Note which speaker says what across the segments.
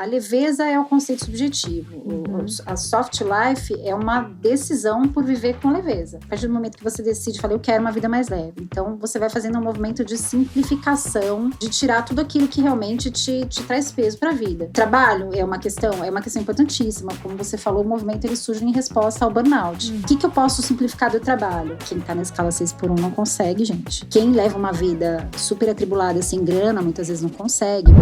Speaker 1: A leveza é o conceito subjetivo. A soft life é uma decisão por viver com leveza. A partir do momento que você decide, eu quero uma vida mais leve. Então, você vai fazendo um movimento de simplificação, de tirar tudo aquilo que realmente te traz peso para a vida. Trabalho é uma questão importantíssima. Como você falou, o movimento ele surge em resposta ao burnout. O que eu posso simplificar do trabalho? Quem tá na escala 6x1 não consegue, gente. Quem leva uma vida super atribulada, sem grana, muitas vezes não consegue.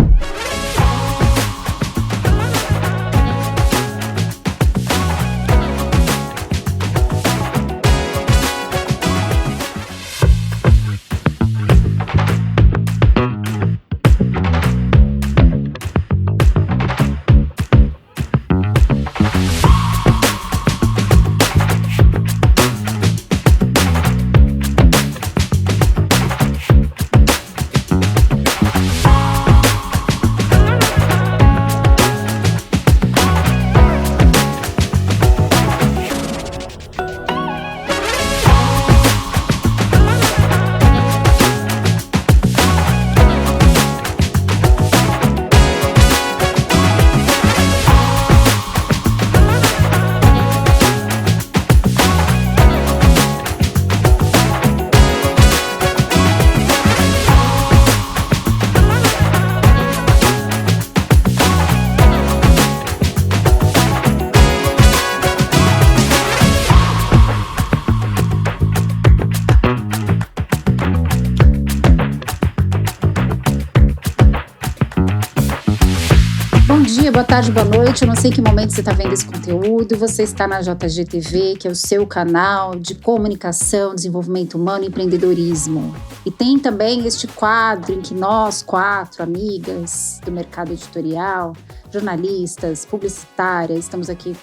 Speaker 1: Boa tarde, boa noite. Eu não sei em que momento você está vendo esse conteúdo. Você está na JGTV, que é o seu canal de comunicação, desenvolvimento humano e empreendedorismo. E tem também este quadro em que nós, 4 amigas do mercado editorial, jornalistas, publicitárias, estamos aqui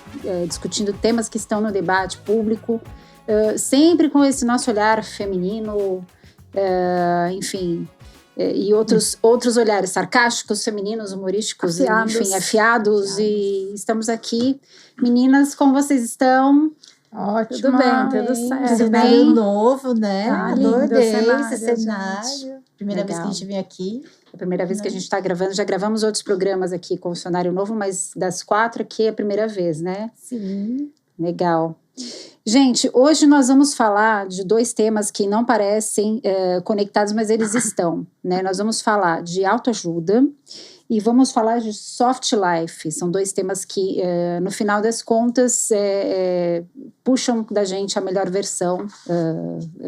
Speaker 1: discutindo temas que estão no debate público, sempre com esse nosso olhar feminino, enfim... E outros olhares sarcásticos, femininos, humorísticos, afiados. E estamos aqui. Meninas, como vocês estão?
Speaker 2: Ótimo.
Speaker 1: Tudo bem, tudo certo.
Speaker 2: Cenário novo, né?
Speaker 1: Adorei
Speaker 2: esse cenário. Primeira vez que a gente vem aqui.
Speaker 1: É a primeira vez que a gente está gravando. Já gravamos outros programas aqui com o cenário novo, mas das 4 aqui é a primeira vez, né?
Speaker 2: Sim.
Speaker 1: Legal. Gente, hoje nós vamos falar de 2 temas que não parecem conectados, mas eles estão, né? Nós vamos falar de autoajuda e vamos falar de soft life. São 2 temas que, no final das contas, puxam da gente a melhor versão,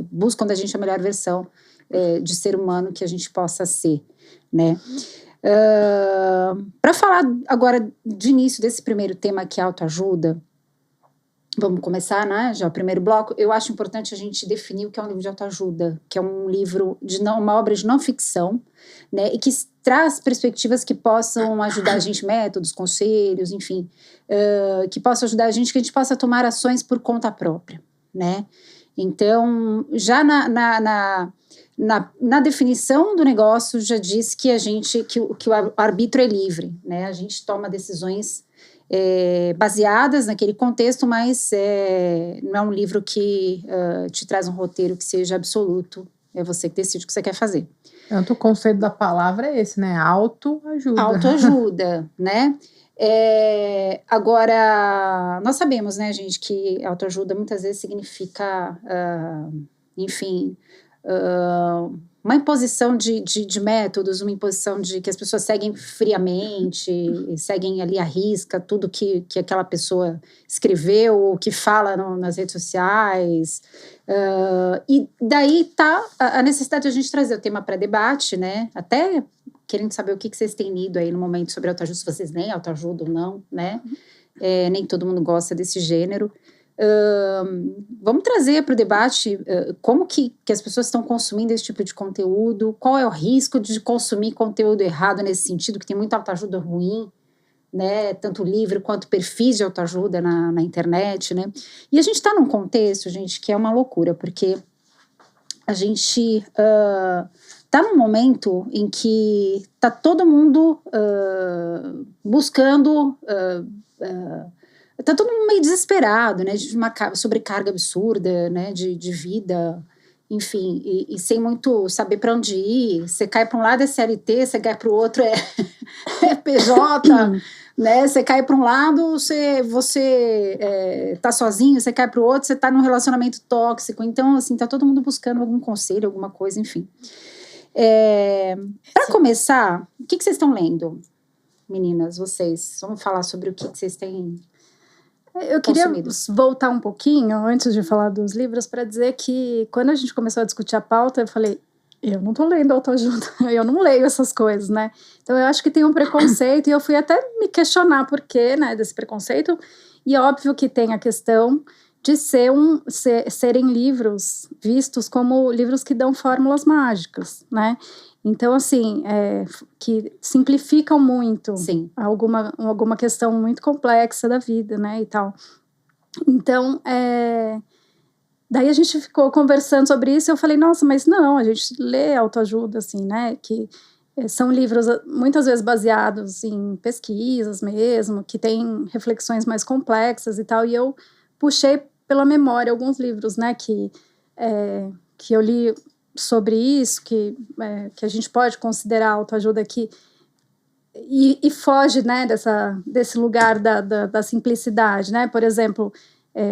Speaker 1: buscam da gente a melhor versão de ser humano que a gente possa ser, né? Para falar agora de início desse primeiro tema que é autoajuda, vamos começar, né? Já o primeiro bloco. Eu acho importante a gente definir o que é um livro de autoajuda, que é um livro uma obra de não ficção, né? E que traz perspectivas que possam ajudar a gente, métodos, conselhos, enfim, que possam ajudar a gente, que a gente possa tomar ações por conta própria, né? Então, já na definição do negócio já diz que que o arbítrio é livre, né? A gente toma decisões baseadas naquele contexto, mas não é um livro que te traz um roteiro que seja absoluto. É você que decide o que você quer fazer.
Speaker 2: Tanto o conceito da palavra é esse, né? Autoajuda.
Speaker 1: Autoajuda, né? Agora, nós sabemos, né, gente, que autoajuda muitas vezes significa, enfim... uma imposição de métodos, uma imposição de que as pessoas seguem friamente, seguem ali à risca tudo que aquela pessoa escreveu ou que fala nas redes sociais. E daí tá a necessidade de a gente trazer o tema para debate, né? Até querendo saber o que vocês têm lido aí no momento sobre autoajuda, se vocês nem autoajuda ou não, né? Nem todo mundo gosta desse gênero. Vamos trazer para o debate como que as pessoas estão consumindo esse tipo de conteúdo, qual é o risco de consumir conteúdo errado nesse sentido, que tem muita autoajuda ruim, né, tanto livro quanto perfis de autoajuda na internet, né, e a gente está num contexto, gente, que é uma loucura, porque a gente está num momento em que está todo mundo buscando... Tá todo mundo meio desesperado, né, de uma sobrecarga absurda, né, de vida, enfim, e sem muito saber para onde ir. Você cai para um lado é CLT, você cai para o outro é PJ, né? Você cai para um lado, você tá sozinho, você cai para o outro, você tá num relacionamento tóxico. Então, assim, tá todo mundo buscando algum conselho, alguma coisa, enfim. Para começar, o que vocês estão lendo, meninas, vocês? Vamos falar sobre o que vocês têm
Speaker 3: Eu queria
Speaker 1: consumido.
Speaker 3: voltar um pouquinho, antes de falar dos livros, para dizer que quando a gente começou a discutir a pauta, eu falei, eu não tô lendo autoajuda, eu não leio essas coisas, né? Então eu acho que tem um preconceito, e eu fui até me questionar por quê, né, desse preconceito, e óbvio que tem a questão de serem livros vistos como livros que dão fórmulas mágicas, né? Então, assim, que simplificam muito
Speaker 1: Sim.
Speaker 3: alguma questão muito complexa da vida, né, e tal. Então, daí a gente ficou conversando sobre isso e eu falei, nossa, mas não, a gente lê autoajuda, assim, né, que são livros muitas vezes baseados em pesquisas mesmo, que têm reflexões mais complexas e tal, e eu puxei pela memória alguns livros, né, que eu li sobre isso, que a gente pode considerar autoajuda aqui, e foge, né, desse lugar da simplicidade, né, por exemplo,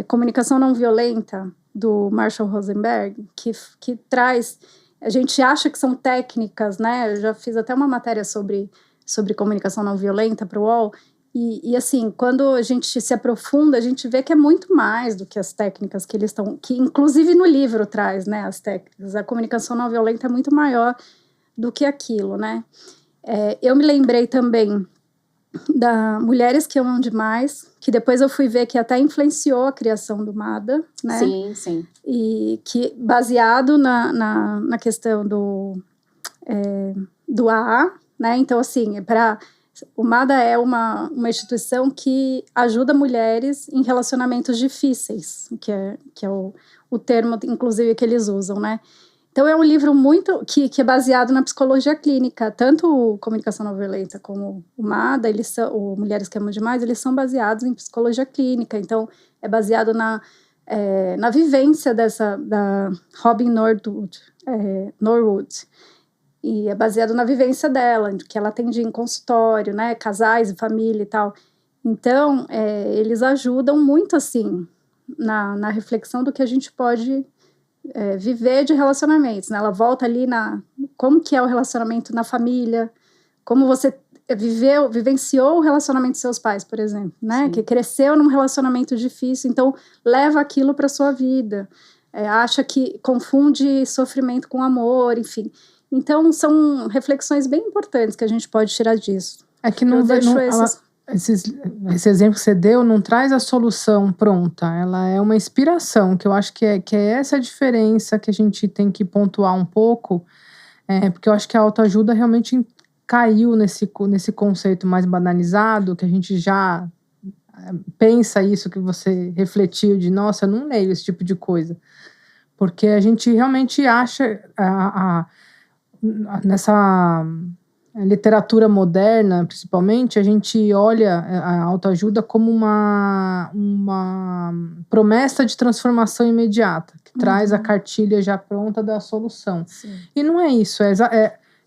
Speaker 3: Comunicação Não Violenta, do Marshall Rosenberg, que traz, a gente acha que são técnicas, né, eu já fiz até uma matéria sobre comunicação não violenta para o UOL, e assim, quando a gente se aprofunda, a gente vê que é muito mais do que as técnicas que eles estão, que inclusive no livro traz, né, as técnicas, a comunicação não violenta é muito maior do que aquilo, né. Eu me lembrei também da Mulheres que Amam Demais, que depois eu fui ver que até influenciou a criação do MADA, né?
Speaker 1: Sim, sim.
Speaker 3: E que baseado na questão do AA, né? Então, assim, o MADA é uma instituição que ajuda mulheres em relacionamentos difíceis, que é o termo, inclusive, que eles usam, né? Então, é um livro muito que é baseado na psicologia clínica. Tanto o Comunicação Não Violenta como o MADA, o Mulheres que Amam Demais, eles são baseados em psicologia clínica. Então, é baseado na vivência da Robin Norwood. E é baseado na vivência dela, que ela atendia em consultório, né, casais e família e tal. Então, eles ajudam muito, assim, na reflexão do que a gente pode viver de relacionamentos, né? Ela volta ali como que é o relacionamento na família, como você vivenciou o relacionamento de seus pais, por exemplo, né? Sim. Que cresceu num relacionamento difícil, então leva aquilo para sua vida, acha que confunde sofrimento com amor, enfim. Então são reflexões bem importantes que a gente pode tirar disso.
Speaker 2: É que esse exemplo que você deu não traz a solução pronta, ela é uma inspiração, que eu acho que é essa a diferença que a gente tem que pontuar um pouco, porque eu acho que a autoajuda realmente caiu nesse conceito mais banalizado, que a gente já pensa isso que você refletiu de, nossa, eu não leio esse tipo de coisa, porque a gente realmente acha nessa literatura moderna, principalmente, a gente olha a autoajuda como uma promessa de transformação imediata, que traz a cartilha já pronta da solução. Sim. E não é isso,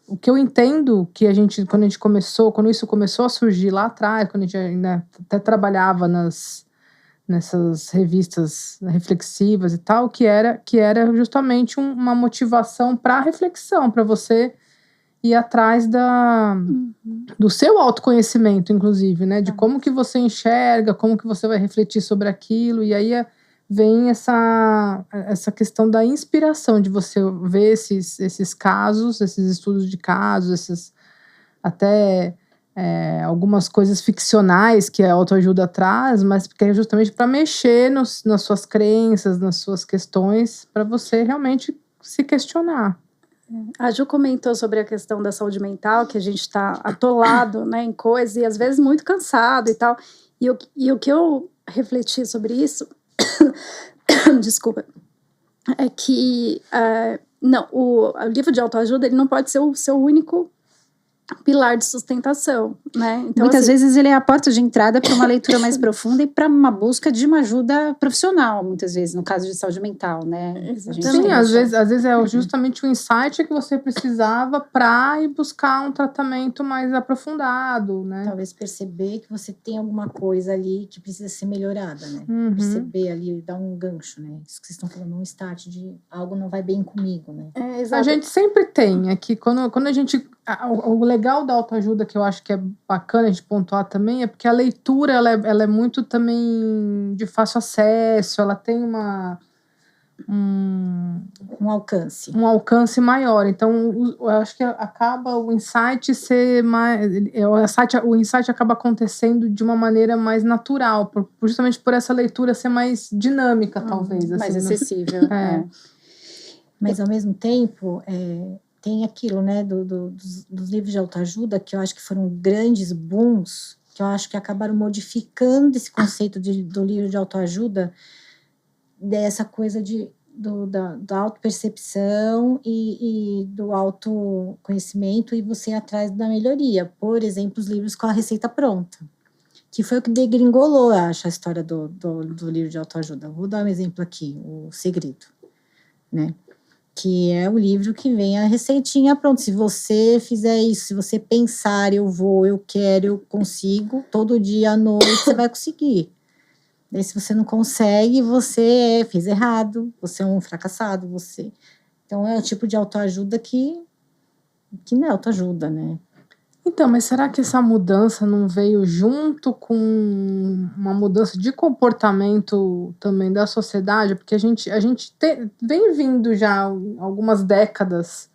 Speaker 2: o que eu entendo que quando isso começou a surgir lá atrás, quando a gente ainda até trabalhava nessas revistas reflexivas e tal, que era justamente uma motivação para reflexão, para você ir atrás do seu autoconhecimento, inclusive, né? De como que você enxerga, como que você vai refletir sobre aquilo, e aí vem essa questão da inspiração, de você ver esses casos, esses estudos de casos, esses até algumas coisas ficcionais que a autoajuda traz, mas que é justamente para mexer nas suas crenças, nas suas questões, para você realmente se questionar.
Speaker 3: A Ju comentou sobre a questão da saúde mental, que a gente está atolado, né, em coisas, e às vezes muito cansado e tal. E o que eu refleti sobre isso, desculpa, é que o livro de autoajuda ele não pode ser o seu único pilar de sustentação, né? Então,
Speaker 1: muitas
Speaker 3: assim,
Speaker 1: vezes ele é a porta de entrada para uma leitura mais profunda e para uma busca de uma ajuda profissional, muitas vezes, no caso de saúde mental, né?
Speaker 3: Exatamente.
Speaker 2: Sim, às vezes é justamente o insight que você precisava para ir buscar um tratamento mais aprofundado, né?
Speaker 4: Talvez perceber que você tem alguma coisa ali que precisa ser melhorada, né?
Speaker 2: Uhum.
Speaker 4: Perceber ali, dar um gancho, né? Isso que vocês estão falando, um start de algo não vai bem comigo, né?
Speaker 2: A gente sempre tem, é que quando a gente... O legal da autoajuda, que eu acho que é bacana a gente pontuar também, é porque a leitura, ela é muito também de fácil acesso, ela tem
Speaker 4: Um alcance.
Speaker 2: um alcance maior. Então, eu acho que acaba o insight ser mais... O insight acaba acontecendo de uma maneira mais natural, justamente por essa leitura ser mais dinâmica, talvez.
Speaker 1: Mais
Speaker 2: assim, né?
Speaker 1: acessível.
Speaker 2: É.
Speaker 4: Mas, ao mesmo tempo, tem aquilo, né, dos livros de autoajuda, que eu acho que foram grandes booms, que eu acho que acabaram modificando esse conceito do livro de autoajuda, dessa coisa da autopercepção e do autoconhecimento, e você ir atrás da melhoria. Por exemplo, os livros com a receita pronta, que foi o que degringolou, eu acho, a história do livro de autoajuda. Vou dar um exemplo aqui, O Segredo, né? Que é o livro que vem a receitinha pronta. Se você fizer isso, se você pensar, eu vou, eu quero, eu consigo, todo dia à noite você vai conseguir. Daí, se você não consegue, você fez errado, você é um fracassado, você... Então, é o tipo de autoajuda que não é autoajuda, né?
Speaker 2: Então, mas será que essa mudança não veio junto com uma mudança de comportamento também da sociedade? Porque a gente vem vindo já algumas décadas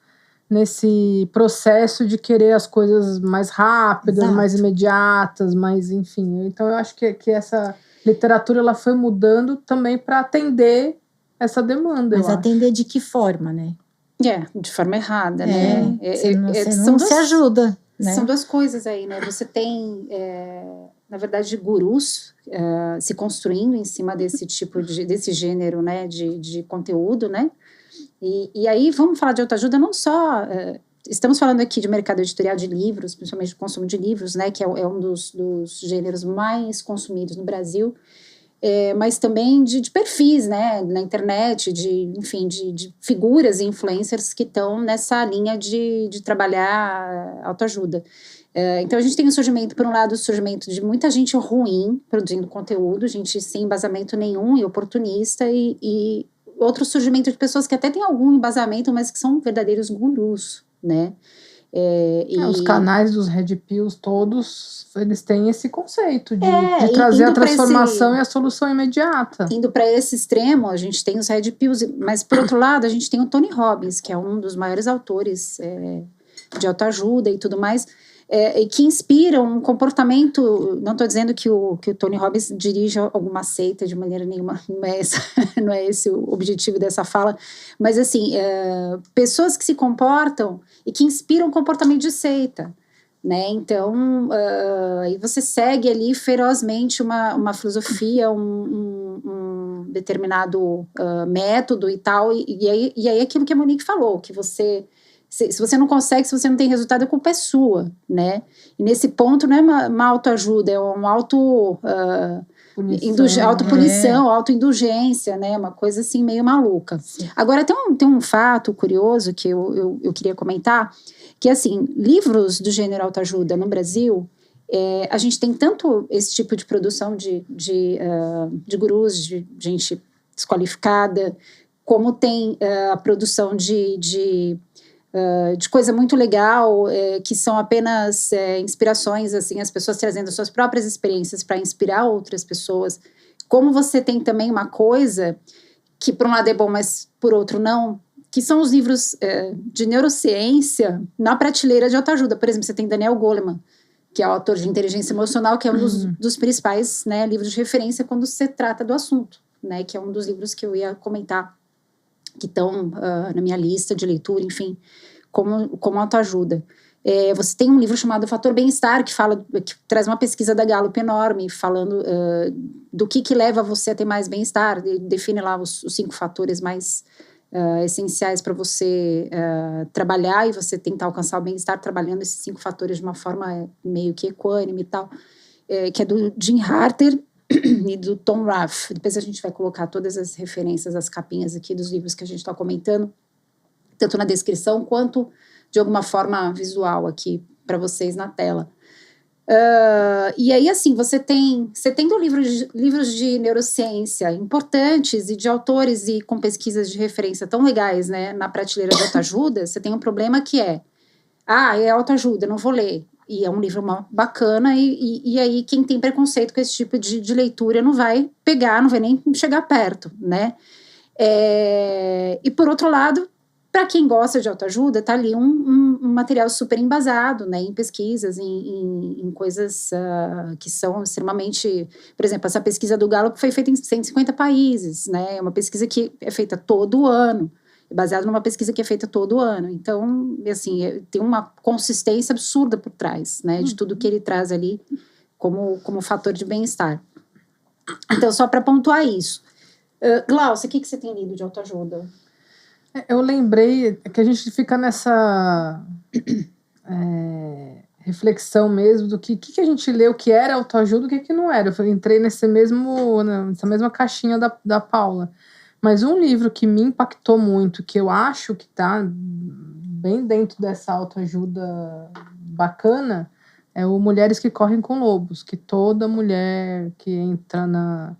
Speaker 2: nesse processo de querer as coisas mais rápidas,
Speaker 4: Exato.
Speaker 2: mais imediatas, mais, enfim. Então, eu acho que essa literatura ela foi mudando também para atender essa demanda.
Speaker 4: Mas atender de que forma, né?
Speaker 1: De forma errada, né?
Speaker 4: Você não se ajuda, né?
Speaker 1: São duas coisas aí, né? Você tem, na verdade, gurus se construindo em cima desse tipo desse gênero, né? De conteúdo, né? E aí vamos falar de autoajuda não só... estamos falando aqui de mercado editorial de livros, principalmente de consumo de livros, né? Que é um dos gêneros mais consumidos no Brasil. Mas também de perfis, né, na internet, enfim, de figuras e influencers que estão nessa linha de trabalhar autoajuda. Então, a gente tem o surgimento, por um lado, o surgimento de muita gente ruim produzindo conteúdo, gente sem embasamento nenhum e oportunista, e outro surgimento de pessoas que até têm algum embasamento, mas que são verdadeiros gurus, né?
Speaker 2: Os canais dos Red Pills todos, eles têm esse conceito de trazer
Speaker 1: indo
Speaker 2: a transformação e a solução imediata.
Speaker 1: Indo para esse extremo, a gente tem os Red Pills, mas por outro lado, a gente tem o Tony Robbins, que é um dos maiores autores de autoajuda e tudo mais, que inspiram um comportamento. Não estou dizendo que o Tony Robbins dirige alguma seita de maneira nenhuma, não é esse o objetivo dessa fala, mas assim, pessoas que se comportam e que inspiram comportamento de seita, né? Então, aí você segue ali ferozmente uma filosofia, um determinado método e tal, e aí aquilo que a Monique falou, que se você não consegue, se você não tem resultado, a culpa é sua, né? E nesse ponto não é uma autoajuda, é um autopunição, autoindulgência, né? Uma coisa assim meio maluca. Sim. Agora tem um fato curioso que eu queria comentar, que assim, livros do gênero autoajuda no Brasil, a gente tem tanto esse tipo de produção de gurus, de gente desqualificada, como tem a produção de coisa muito legal, que são apenas inspirações, assim, as pessoas trazendo as suas próprias experiências para inspirar outras pessoas. Como você tem também uma coisa que por um lado é bom, mas por outro não, que são os livros de neurociência na prateleira de autoajuda. Por exemplo, você tem Daniel Goleman, que é o autor de Inteligência Emocional, que é um dos principais, né, livros de referência quando se trata do assunto, né, que é um dos livros que eu ia comentar, que estão na minha lista de leitura, enfim, como autoajuda. Você tem um livro chamado Fator Bem-Estar, que traz uma pesquisa da Gallup enorme, falando do que leva você a ter mais bem-estar, define lá os 5 fatores mais essenciais para você trabalhar e você tentar alcançar o bem-estar trabalhando esses 5 fatores de uma forma meio que equânime e tal, que é do Jim Harter e do Tom Rath. Depois a gente vai colocar todas as referências, as capinhas aqui dos livros que a gente está comentando, tanto na descrição quanto de alguma forma visual aqui para vocês na tela. E aí, assim, você tendo livros de neurociência importantes e de autores e com pesquisas de referência tão legais, né, na prateleira de autoajuda, você tem um problema que é autoajuda, não vou ler. E é um livro bacana, e aí quem tem preconceito com esse tipo de leitura não vai pegar, não vai nem chegar perto, né? E por outro lado, para quem gosta de autoajuda, tá ali um material super embasado, né, em pesquisas, em coisas que são extremamente... Por exemplo, essa pesquisa do Gallup foi feita em 150 países, né, é uma pesquisa que é feita todo ano, baseada numa pesquisa que é feita todo ano. Então, assim, tem uma consistência absurda por trás, né, de tudo que ele traz ali como fator de bem-estar. Então, só para pontuar isso. Glaucia, o que você tem lido de autoajuda?
Speaker 2: Eu lembrei que a gente fica nessa reflexão mesmo do que a gente leu, o que era autoajuda, o que não era. Eu entrei nessa mesma caixinha da Paula. Mas um livro que me impactou muito, que eu acho que está bem dentro dessa autoajuda bacana, é o Mulheres que Correm com Lobos, que toda mulher que entra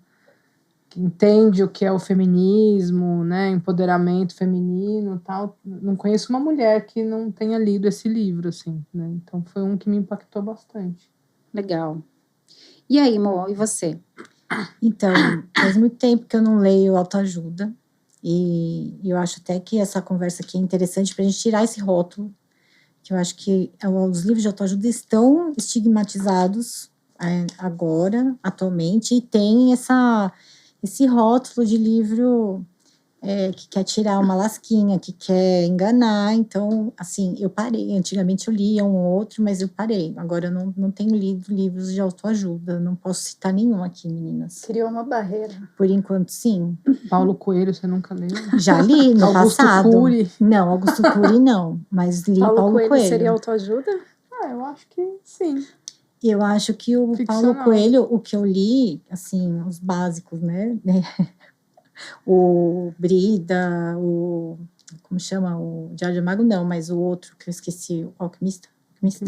Speaker 2: que entende o que é o feminismo, né, empoderamento feminino e tal, não conheço uma mulher que não tenha lido esse livro, assim, né, então foi um que me impactou bastante.
Speaker 1: Legal. E aí, Mo, e você?
Speaker 4: Então, faz muito tempo que eu não leio autoajuda, e eu acho até que essa conversa aqui é interessante para a gente tirar esse rótulo, que eu acho que os livros de autoajuda estão estigmatizados agora, atualmente, e tem esse rótulo de livro que quer tirar uma lasquinha, que quer enganar. Então, assim, eu parei. Antigamente eu lia um ou outro, mas eu parei. Agora eu não tenho lido livros de autoajuda. Não posso citar nenhum aqui, meninas.
Speaker 3: Criou uma barreira.
Speaker 4: Por enquanto, sim.
Speaker 2: Paulo Coelho, você nunca leu?
Speaker 4: Já li no
Speaker 2: Augusto
Speaker 4: passado.
Speaker 2: Cury.
Speaker 4: Não, Augusto Cury não. Mas li Paulo Coelho.
Speaker 3: Seria autoajuda?
Speaker 2: Eu acho que sim.
Speaker 4: Eu acho que o
Speaker 2: Ficcional.
Speaker 4: Paulo Coelho, o que eu li, assim, os básicos, né? O Brida, como chama? O Diário de Mago, não, mas o outro que eu esqueci, o Alquimista.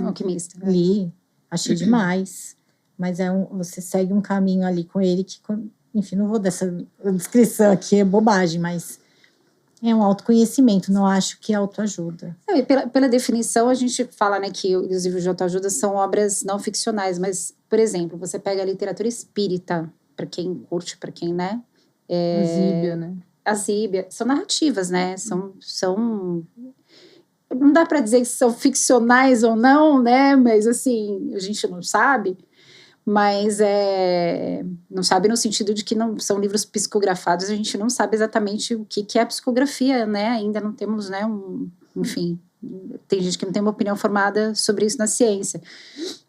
Speaker 1: Alquimista.
Speaker 4: Li, achei demais. Mas você segue um caminho ali com ele que, enfim, não vou dar essa descrição aqui, é bobagem, mas é um autoconhecimento, não acho que é autoajuda.
Speaker 1: Pela definição, a gente fala, né, que os livros de autoajuda são obras não ficcionais, mas, por exemplo, você pega a literatura espírita, para quem curte, para quem, né?
Speaker 2: Zíbia, né?
Speaker 1: A Zíbia, são narrativas, né? Não dá para dizer que são ficcionais ou não, né? Mas, assim, a gente não sabe. Mas não sabe no sentido de que não são livros psicografados, a gente não sabe exatamente o que é a psicografia, né? Ainda não temos, né, enfim, tem gente que não tem uma opinião formada sobre isso na ciência.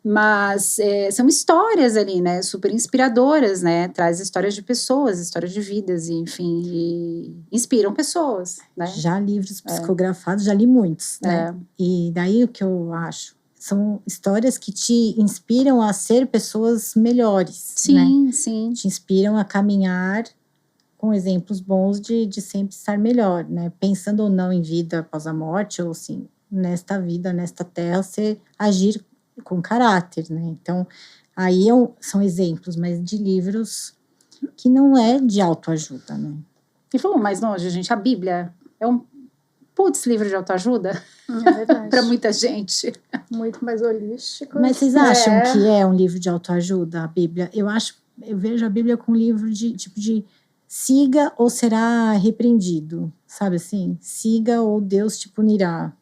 Speaker 1: Mas são histórias ali, né, super inspiradoras, né? Traz histórias de pessoas, histórias de vidas, enfim, e inspiram pessoas, né?
Speaker 4: Já livros psicografados, já li muitos, né? E daí o que eu acho? São histórias que te inspiram a ser pessoas melhores.
Speaker 1: Sim,
Speaker 4: né?
Speaker 1: sim.
Speaker 4: Te inspiram a caminhar com exemplos bons de sempre estar melhor, né? Pensando ou não em vida após a morte, ou assim, nesta vida, nesta terra, você agir com caráter, né? Então, aí são exemplos, mas de livros que não é de autoajuda, né?
Speaker 1: E vamos mais longe, gente, a Bíblia é um livro de autoajuda.
Speaker 3: É verdade.
Speaker 1: Para muita gente.
Speaker 3: Muito mais holístico.
Speaker 4: Mas vocês acham que é um livro de autoajuda, a Bíblia? Eu vejo a Bíblia como um livro de siga ou será repreendido, sabe assim? Siga ou Deus te punirá.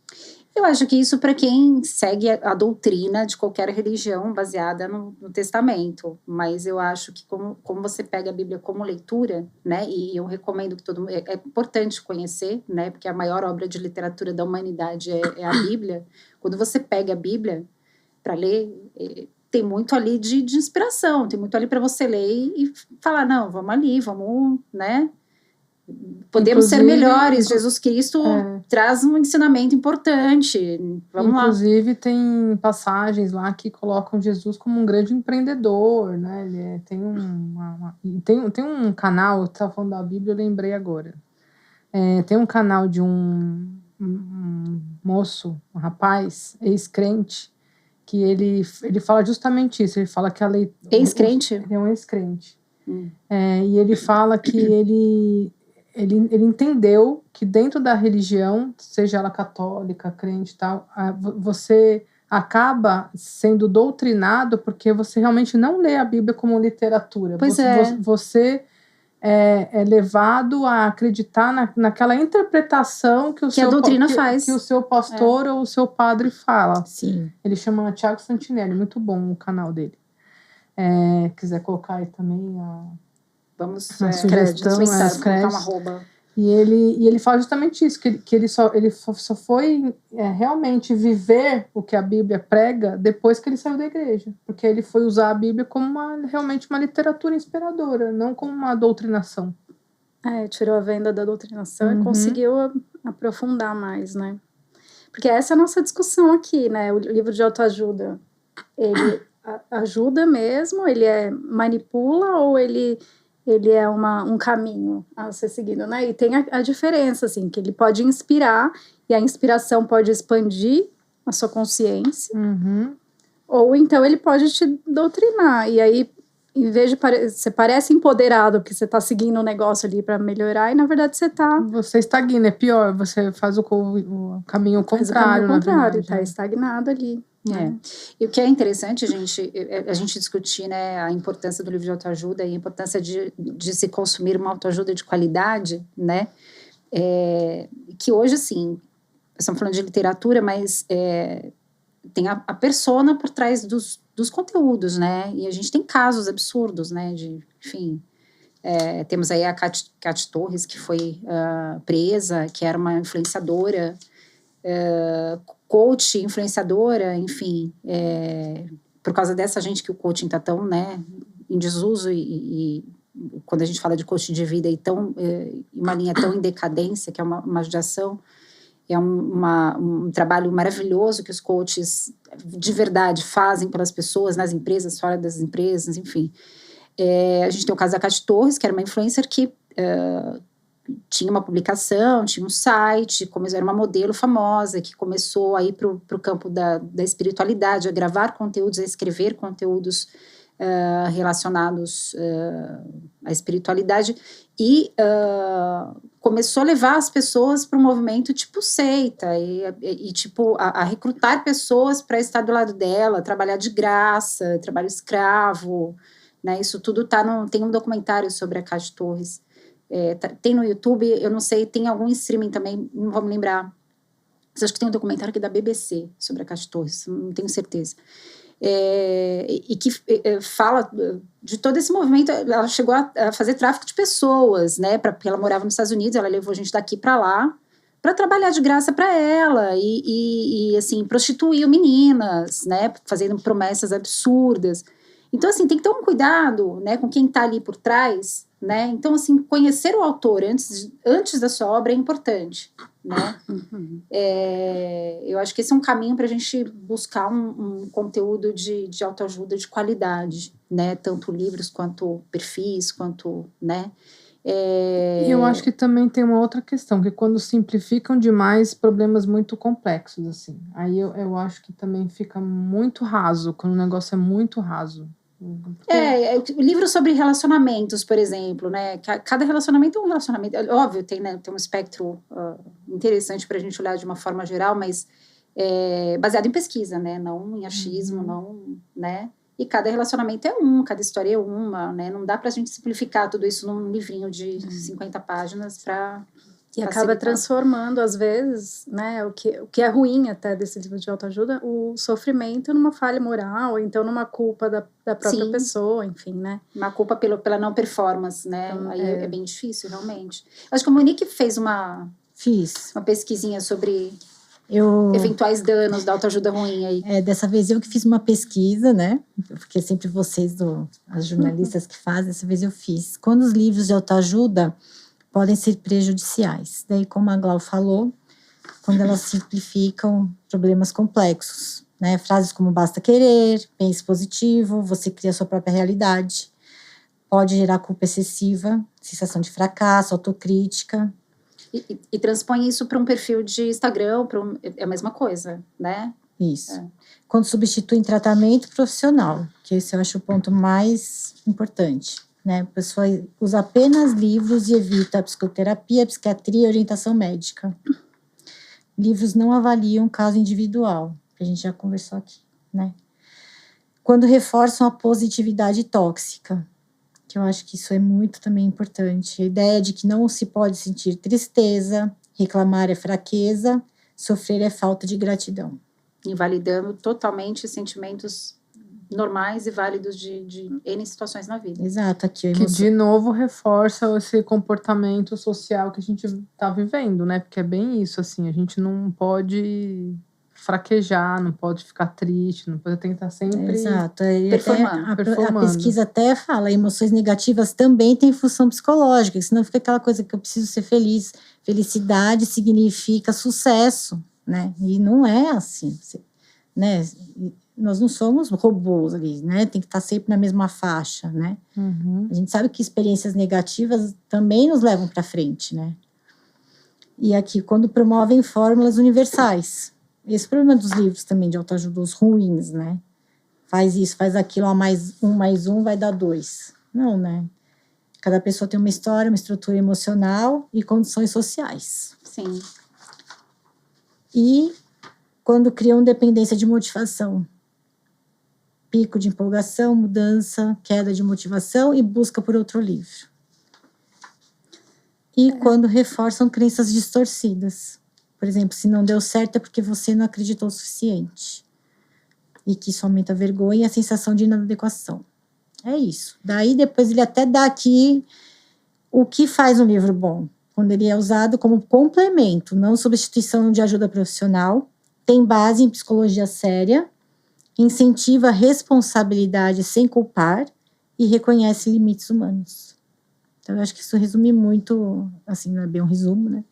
Speaker 1: Eu acho que isso para quem segue a doutrina de qualquer religião baseada no Testamento. Mas eu acho que como você pega a Bíblia como leitura, né? E eu recomendo que todo mundo... É importante conhecer, né? Porque a maior obra de literatura da humanidade é a Bíblia. Quando você pega a Bíblia para ler, tem muito ali de inspiração. Tem muito ali para você ler e falar, não, vamos ali, vamos, né? Podemos ser
Speaker 2: Inclusive,
Speaker 1: melhores. Jesus Cristo traz um ensinamento importante. Vamos
Speaker 2: Inclusive, tem passagens lá que colocam Jesus como um grande empreendedor, né? Ele tem um canal, eu estava falando da Bíblia, eu lembrei agora. Tem um canal de um moço, um rapaz, ex-crente, que ele fala justamente isso. Ele fala que a lei...
Speaker 1: Ex-crente?
Speaker 2: Ele é um ex-crente. E ele fala que ele entendeu que dentro da religião, seja ela católica, crente e tal, você acaba sendo doutrinado porque você realmente não lê a Bíblia como literatura.
Speaker 1: Pois
Speaker 2: Você é levado a acreditar naquela interpretação que
Speaker 1: a doutrina faz.
Speaker 2: Que o seu pastor ou o seu padre fala.
Speaker 4: Sim.
Speaker 2: Ele chama Thiago Santinelli, muito bom o canal dele. Quiser colocar aí também
Speaker 1: vamos
Speaker 2: sugestão,
Speaker 1: colocar uma arroba.
Speaker 2: E ele fala justamente isso, que ele só foi realmente viver o que a Bíblia prega depois que ele saiu da igreja. Porque ele foi usar a Bíblia como realmente uma literatura inspiradora, não como uma doutrinação.
Speaker 3: Tirou a venda da doutrinação e conseguiu aprofundar mais, né? Porque essa é a nossa discussão aqui, né? O livro de autoajuda, ele ajuda mesmo? Ele manipula ou ele é um caminho a ser seguido, né? E tem a diferença, assim, que ele pode inspirar, e a inspiração pode expandir a sua consciência, ou então ele pode te doutrinar, e aí, em vez de você parece empoderado, porque você tá seguindo um negócio ali para melhorar, e na verdade
Speaker 2: Você estagna, é pior, você faz o caminho contrário,
Speaker 3: tá estagnado ali.
Speaker 1: E o que é interessante, a gente discutir, né, a importância do livro de autoajuda e a importância de se consumir uma autoajuda de qualidade, né, que hoje, assim, estamos falando de literatura, mas tem a persona por trás dos conteúdos, né, e a gente tem casos absurdos, né, enfim, temos aí a Cate Torres, que foi presa, que era uma influenciadora, coach, influenciadora, enfim, por causa dessa gente que o coaching está tão, né, em desuso e quando a gente fala de coaching de vida e uma linha tão em decadência, que é uma judiação, é um trabalho maravilhoso que os coaches de verdade fazem pelas pessoas, nas empresas, fora das empresas, enfim. A gente tem o caso da Cate Torres, que era uma influencer que tinha uma publicação, tinha um site, era uma modelo famosa, que começou a ir para o campo da espiritualidade, a gravar conteúdos, a escrever conteúdos relacionados à espiritualidade, e começou a levar as pessoas para um movimento tipo seita, e tipo a recrutar pessoas para estar do lado dela, trabalhar de graça, trabalho escravo, né? Isso tudo tem um documentário sobre a Cate Torres. Tem no YouTube, eu não sei, tem algum streaming também, não vou me lembrar, mas acho que tem um documentário aqui da BBC sobre a Cate Torres, não tenho certeza, e que fala de todo esse movimento. Ela chegou a fazer tráfico de pessoas, né, porque ela morava nos Estados Unidos, ela levou a gente daqui para lá para trabalhar de graça para ela e assim, prostituiu meninas, né, fazendo promessas absurdas. Então, assim, tem que ter um cuidado, né, com quem está ali por trás, né? Então, assim, conhecer o autor antes da sua obra é importante, né? Eu acho que esse é um caminho para a gente buscar um conteúdo de autoajuda de qualidade, né? Tanto livros quanto perfis, quanto, né?
Speaker 2: E eu acho que também tem uma outra questão, que quando simplificam demais problemas muito complexos, assim. Aí eu acho que também fica muito raso, quando o negócio é muito raso.
Speaker 1: Livros sobre relacionamentos, por exemplo, né? Cada relacionamento é um relacionamento. Óbvio, tem um espectro interessante para a gente olhar de uma forma geral, mas baseado em pesquisa, né? Não em achismo, não, né? E cada relacionamento cada história é uma, né? Não dá para a gente simplificar tudo isso num livrinho de 50 páginas para...
Speaker 3: E acaba transformando, às vezes, né, o que é ruim até desse livro de autoajuda, o sofrimento numa falha moral, ou então numa culpa da própria pessoa, enfim, né?
Speaker 1: Uma culpa pela não performance, né? Então, aí é bem difícil, realmente. Acho que a Monique fez uma pesquisinha sobre eventuais danos da autoajuda ruim aí.
Speaker 4: Dessa vez eu que fiz uma pesquisa, né? Porque sempre vocês, as jornalistas que fazem, dessa vez eu fiz. Quando os livros de autoajuda podem ser prejudiciais. Daí, como a Glau falou, quando elas simplificam problemas complexos, né? Frases como basta querer, pense positivo, você cria a sua própria realidade. Pode gerar culpa excessiva, sensação de fracasso, autocrítica.
Speaker 1: E transpõe isso para um perfil de Instagram, é a mesma coisa, né?
Speaker 4: Isso. Quando substitui tratamento profissional, que esse eu acho o ponto mais importante, né? A pessoa usa apenas livros e evita a psicoterapia, a psiquiatria e a orientação médica. Livros não avaliam o caso individual, que a gente já conversou aqui, né? Quando reforçam a positividade tóxica, que eu acho que isso é muito também importante. A ideia de que não se pode sentir tristeza, reclamar é fraqueza, sofrer é falta de gratidão.
Speaker 1: Invalidando totalmente sentimentos normais e válidos de N situações na vida.
Speaker 4: Exato, aqui
Speaker 2: Que de novo reforça esse comportamento social que a gente tá vivendo, né? Porque é bem isso, assim, a gente não pode fraquejar, não pode ficar triste, não pode, tem que estar sempre
Speaker 4: Exato.
Speaker 1: performando.
Speaker 4: A pesquisa até fala, emoções negativas também têm função psicológica, senão fica aquela coisa que eu preciso ser feliz. Felicidade significa sucesso, né? E não é assim, né? Nós não somos robôs ali, né? Tem que estar sempre na mesma faixa, né?
Speaker 2: Uhum.
Speaker 4: A gente sabe que experiências negativas também nos levam para frente, né? E aqui, quando promovem fórmulas universais. Esse problema dos livros também de autoajuda, os ruins, né? Faz isso, faz aquilo, mais um vai dar 2. Não, né? Cada pessoa tem uma história, uma estrutura emocional e condições sociais.
Speaker 1: Sim.
Speaker 4: E quando criam dependência de motivação. Pico de empolgação, mudança, queda de motivação e busca por outro livro. E quando reforçam crenças distorcidas. Por exemplo, se não deu certo é porque você não acreditou o suficiente. E que isso aumenta a vergonha e a sensação de inadequação. É isso. Daí depois ele até dá aqui o que faz um livro bom. Quando ele é usado como complemento, não substituição de ajuda profissional, tem base em psicologia séria, incentiva a responsabilidade sem culpar e reconhece limites humanos. Então, eu acho que isso resume muito, assim, não é bem um resumo, né?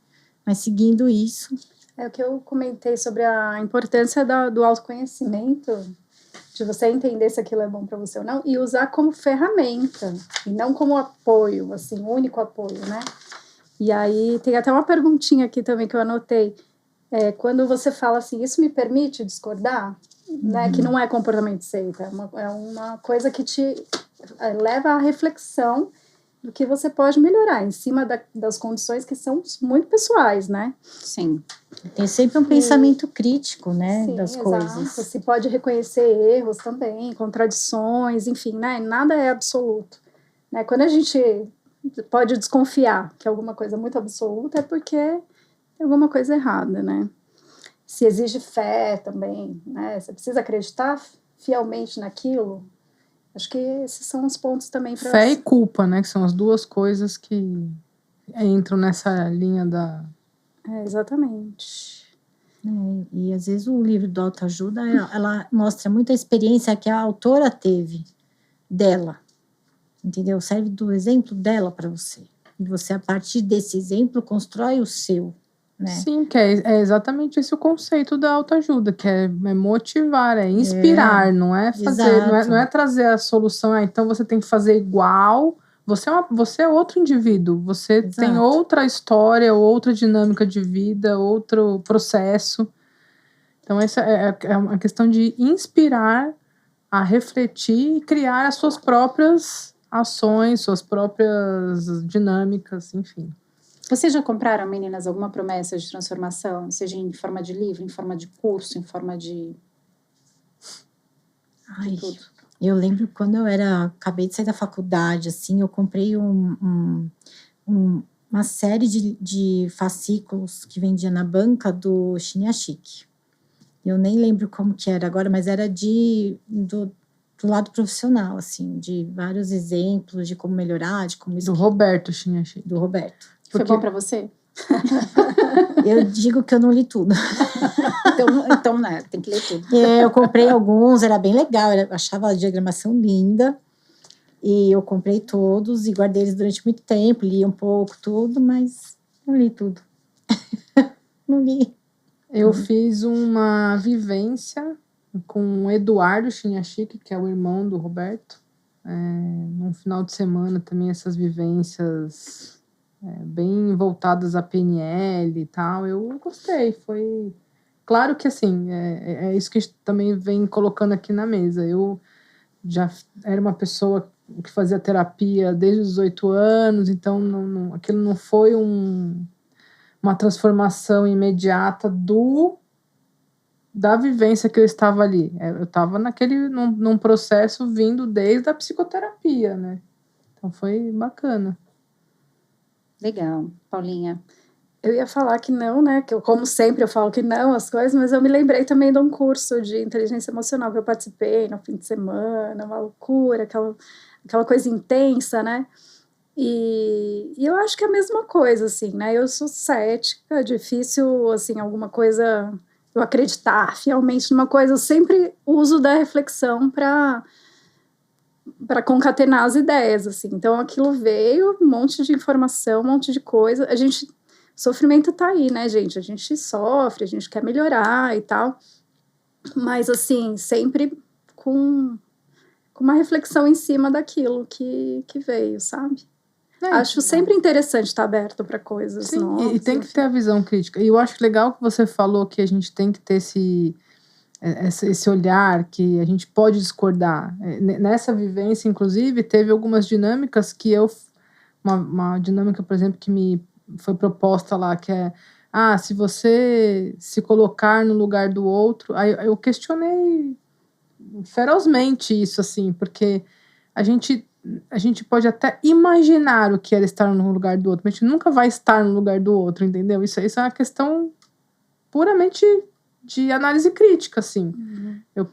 Speaker 4: Mas seguindo isso...
Speaker 3: É o que eu comentei sobre a importância do autoconhecimento, de você entender se aquilo é bom para você ou não, e usar como ferramenta, e não como apoio, assim, único apoio, né? E aí, tem até uma perguntinha aqui também que eu anotei. Quando você fala assim, isso me permite discordar? Né? Que não é comportamento seita, é uma coisa que te leva à reflexão do que você pode melhorar, em cima das condições que são muito pessoais, né?
Speaker 1: Sim.
Speaker 4: Tem sempre um pensamento crítico, né,
Speaker 3: sim,
Speaker 4: das
Speaker 3: exato.
Speaker 4: coisas.
Speaker 3: Você pode reconhecer erros também, contradições, enfim, né? Nada é absoluto. Né? Quando a gente pode desconfiar que alguma coisa é muito absoluta, é porque tem alguma coisa errada, né? Se exige fé também, né? Você precisa acreditar fielmente naquilo. Acho que esses são os pontos também para...
Speaker 2: Fé e culpa, né? Que são as duas coisas que entram nessa linha da...
Speaker 3: exatamente.
Speaker 4: E às vezes o livro do autoajuda, ela mostra muita experiência que a autora teve dela, entendeu? Serve do exemplo dela para você. E você, a partir desse exemplo, constrói o seu, né?
Speaker 2: Sim, que é exatamente esse o conceito da autoajuda, que é motivar, é inspirar, não é fazer, não é trazer a solução, então você tem que fazer igual, você é outro indivíduo, você tem outra história, outra dinâmica de vida, outro processo. Então essa é uma questão de inspirar a refletir e criar as suas próprias ações, suas próprias dinâmicas, enfim.
Speaker 1: Vocês já compraram, meninas, alguma promessa de transformação? Seja em forma de livro, em forma de curso, em forma de tudo?
Speaker 4: Eu lembro quando acabei de sair da faculdade, assim, eu comprei uma série de fascículos que vendia na banca do Chiniachik. Eu nem lembro como que era agora, mas era do lado profissional, assim, de vários exemplos de como melhorar, de como...
Speaker 2: Do Roberto Chiniachik.
Speaker 4: Do Roberto.
Speaker 1: Foi bom para você?
Speaker 4: Eu digo que eu não li tudo.
Speaker 1: Então, né, tem que ler tudo.
Speaker 4: Eu comprei alguns, era bem legal, eu achava a diagramação linda. E eu comprei todos e guardei eles durante muito tempo, li um pouco, tudo, mas não li tudo. Não li.
Speaker 2: Eu fiz uma vivência com o Eduardo Chiniachik, que é o irmão do Roberto. Num final de semana também essas vivências bem voltadas à PNL e tal. Eu gostei, foi... Claro que assim, é isso que a gente também vem colocando aqui na mesa. Eu já era uma pessoa que fazia terapia desde os 18 anos, então aquilo não foi uma transformação imediata da vivência que eu estava ali. Eu estava num processo vindo desde a psicoterapia, né? Então foi bacana.
Speaker 1: Legal. Paulinha?
Speaker 3: Eu ia falar que não, né? Que eu, como sempre, eu falo que não as coisas, mas eu me lembrei também de um curso de inteligência emocional que eu participei no fim de semana, uma loucura, aquela coisa intensa, né? E eu acho que é a mesma coisa, assim, né? Eu sou cética, é difícil, assim, alguma coisa, eu acreditar fielmente numa coisa, eu sempre uso da reflexão para concatenar as ideias, assim. Então, aquilo veio, um monte de informação, um monte de coisa. Sofrimento tá aí, né, gente? A gente sofre, a gente quer melhorar e tal. Mas, assim, sempre com uma reflexão em cima daquilo que veio, sabe? Acho sempre interessante estar aberto para coisas novas.
Speaker 2: E tem que ter a visão crítica. E eu acho legal que você falou que a gente tem que ter esse olhar, que a gente pode discordar. Nessa vivência, inclusive, teve algumas dinâmicas que uma dinâmica, por exemplo, que me foi proposta lá, que é se você se colocar no lugar do outro. Aí eu questionei ferozmente isso, assim, porque a gente pode até imaginar o que era estar no lugar do outro, mas a gente nunca vai estar no lugar do outro, entendeu? Isso é uma questão puramente de análise crítica, assim. Eu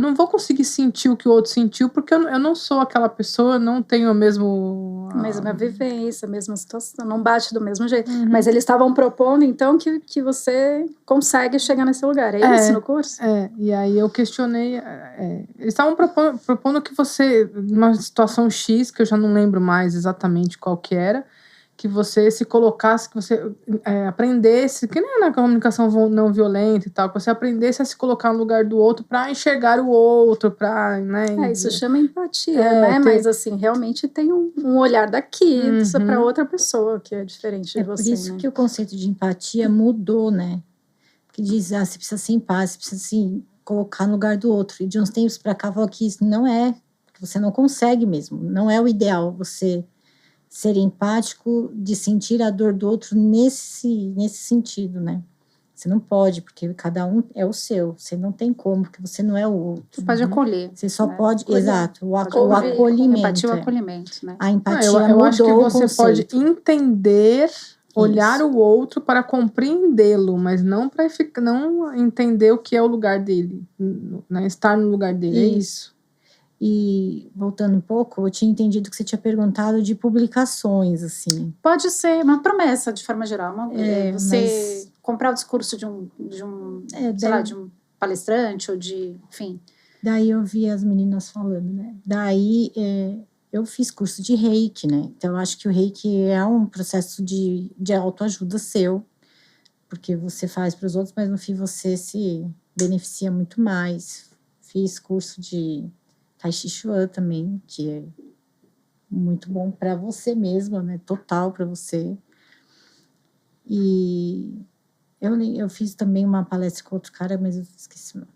Speaker 2: não vou conseguir sentir o que o outro sentiu, porque eu não sou aquela pessoa, eu não tenho a
Speaker 3: mesma vivência, a mesma situação, não bate do mesmo jeito. Mas eles estavam propondo, então, que você consegue chegar nesse lugar, é isso no curso?
Speaker 2: E aí eu questionei, eles estavam propondo que você, numa situação X, que eu já não lembro mais exatamente qual que era, que você se colocasse, que você aprendesse, que nem na comunicação não violenta e tal, que você aprendesse a se colocar no lugar do outro para enxergar o outro, para, né?
Speaker 3: Isso chama empatia, né? Mas, assim, realmente tem um olhar daqui para outra pessoa, que é diferente de você,
Speaker 4: por isso,
Speaker 3: né?
Speaker 4: que o conceito de empatia mudou, né? Que diz, você precisa ser empático, você precisa se colocar no lugar do outro. E de uns tempos para cá, falou que isso não é, que você não consegue mesmo, não é o ideal você ser empático, de sentir a dor do outro nesse sentido, né? Você não pode, porque cada um é o seu. Você não tem como, porque você não é o outro.
Speaker 1: Você pode acolher.
Speaker 4: Você só pode,
Speaker 1: acolher.
Speaker 4: Exato, o
Speaker 1: Acolher,
Speaker 4: acolhimento.
Speaker 1: Empatia e o acolhimento, né?
Speaker 4: A empatia
Speaker 2: eu
Speaker 4: mudou
Speaker 2: acho que você
Speaker 4: o conceito.
Speaker 2: pode entender, olhar o outro para compreendê-lo, mas não para não entender o que é o lugar dele, né? Estar no lugar dele, é isso.
Speaker 4: E, voltando um pouco, eu tinha entendido que você tinha perguntado de publicações, assim.
Speaker 1: Pode ser uma promessa, de forma geral. Você
Speaker 4: mas...
Speaker 1: comprar o discurso de um sei lá, de um palestrante ou enfim.
Speaker 4: Daí eu vi as meninas falando, né? Daí eu fiz curso de reiki, né? Então eu acho que o reiki é um processo de autoajuda seu, porque você faz para os outros, mas no fim você se beneficia muito mais. Fiz curso de Tai Chi Chuan também, que é muito bom para você mesma, né? Total para você. E eu fiz também uma palestra com outro cara, mas eu esqueci o nome.